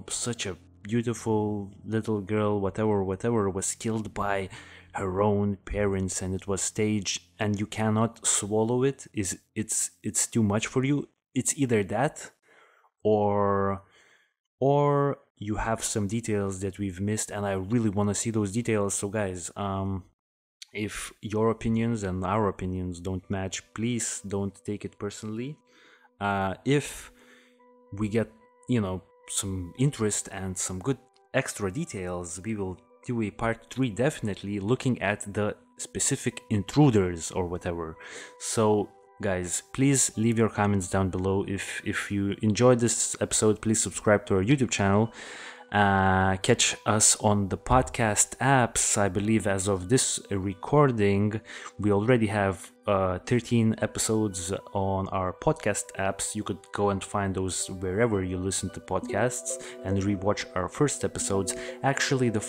such a beautiful little girl, whatever, was killed by her own parents and it was staged, and you cannot swallow it? It's too much for you? It's either that, or you have some details that we've missed, and I really want to see those details. So guys, if your opinions and our opinions don't match, please don't take it personally. If we get some interest and some good extra details, we will do a part 3 definitely, looking at the specific intruders or whatever. So guys, please leave your comments down below. If you enjoyed this episode, please subscribe to our YouTube channel. Catch us on the podcast apps. I believe as of this recording, we already have 13 episodes on our podcast apps. You could go and find those wherever you listen to podcasts and rewatch our first episodes. Actually, the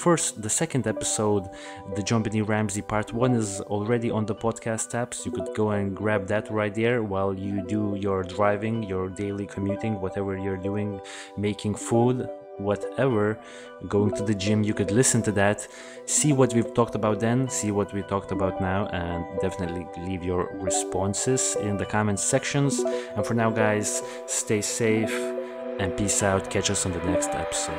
second episode, the JonBenet Ramsey part 1, is already on the podcast apps. You could go and grab that right there while you do your driving, your daily commuting, whatever you're doing, making food, whatever, going to the gym. You could listen to that, see what we've talked about then, see what we talked about now, and definitely leave your responses in the comments sections. And for now, guys, stay safe and peace out. Catch us on the next episode.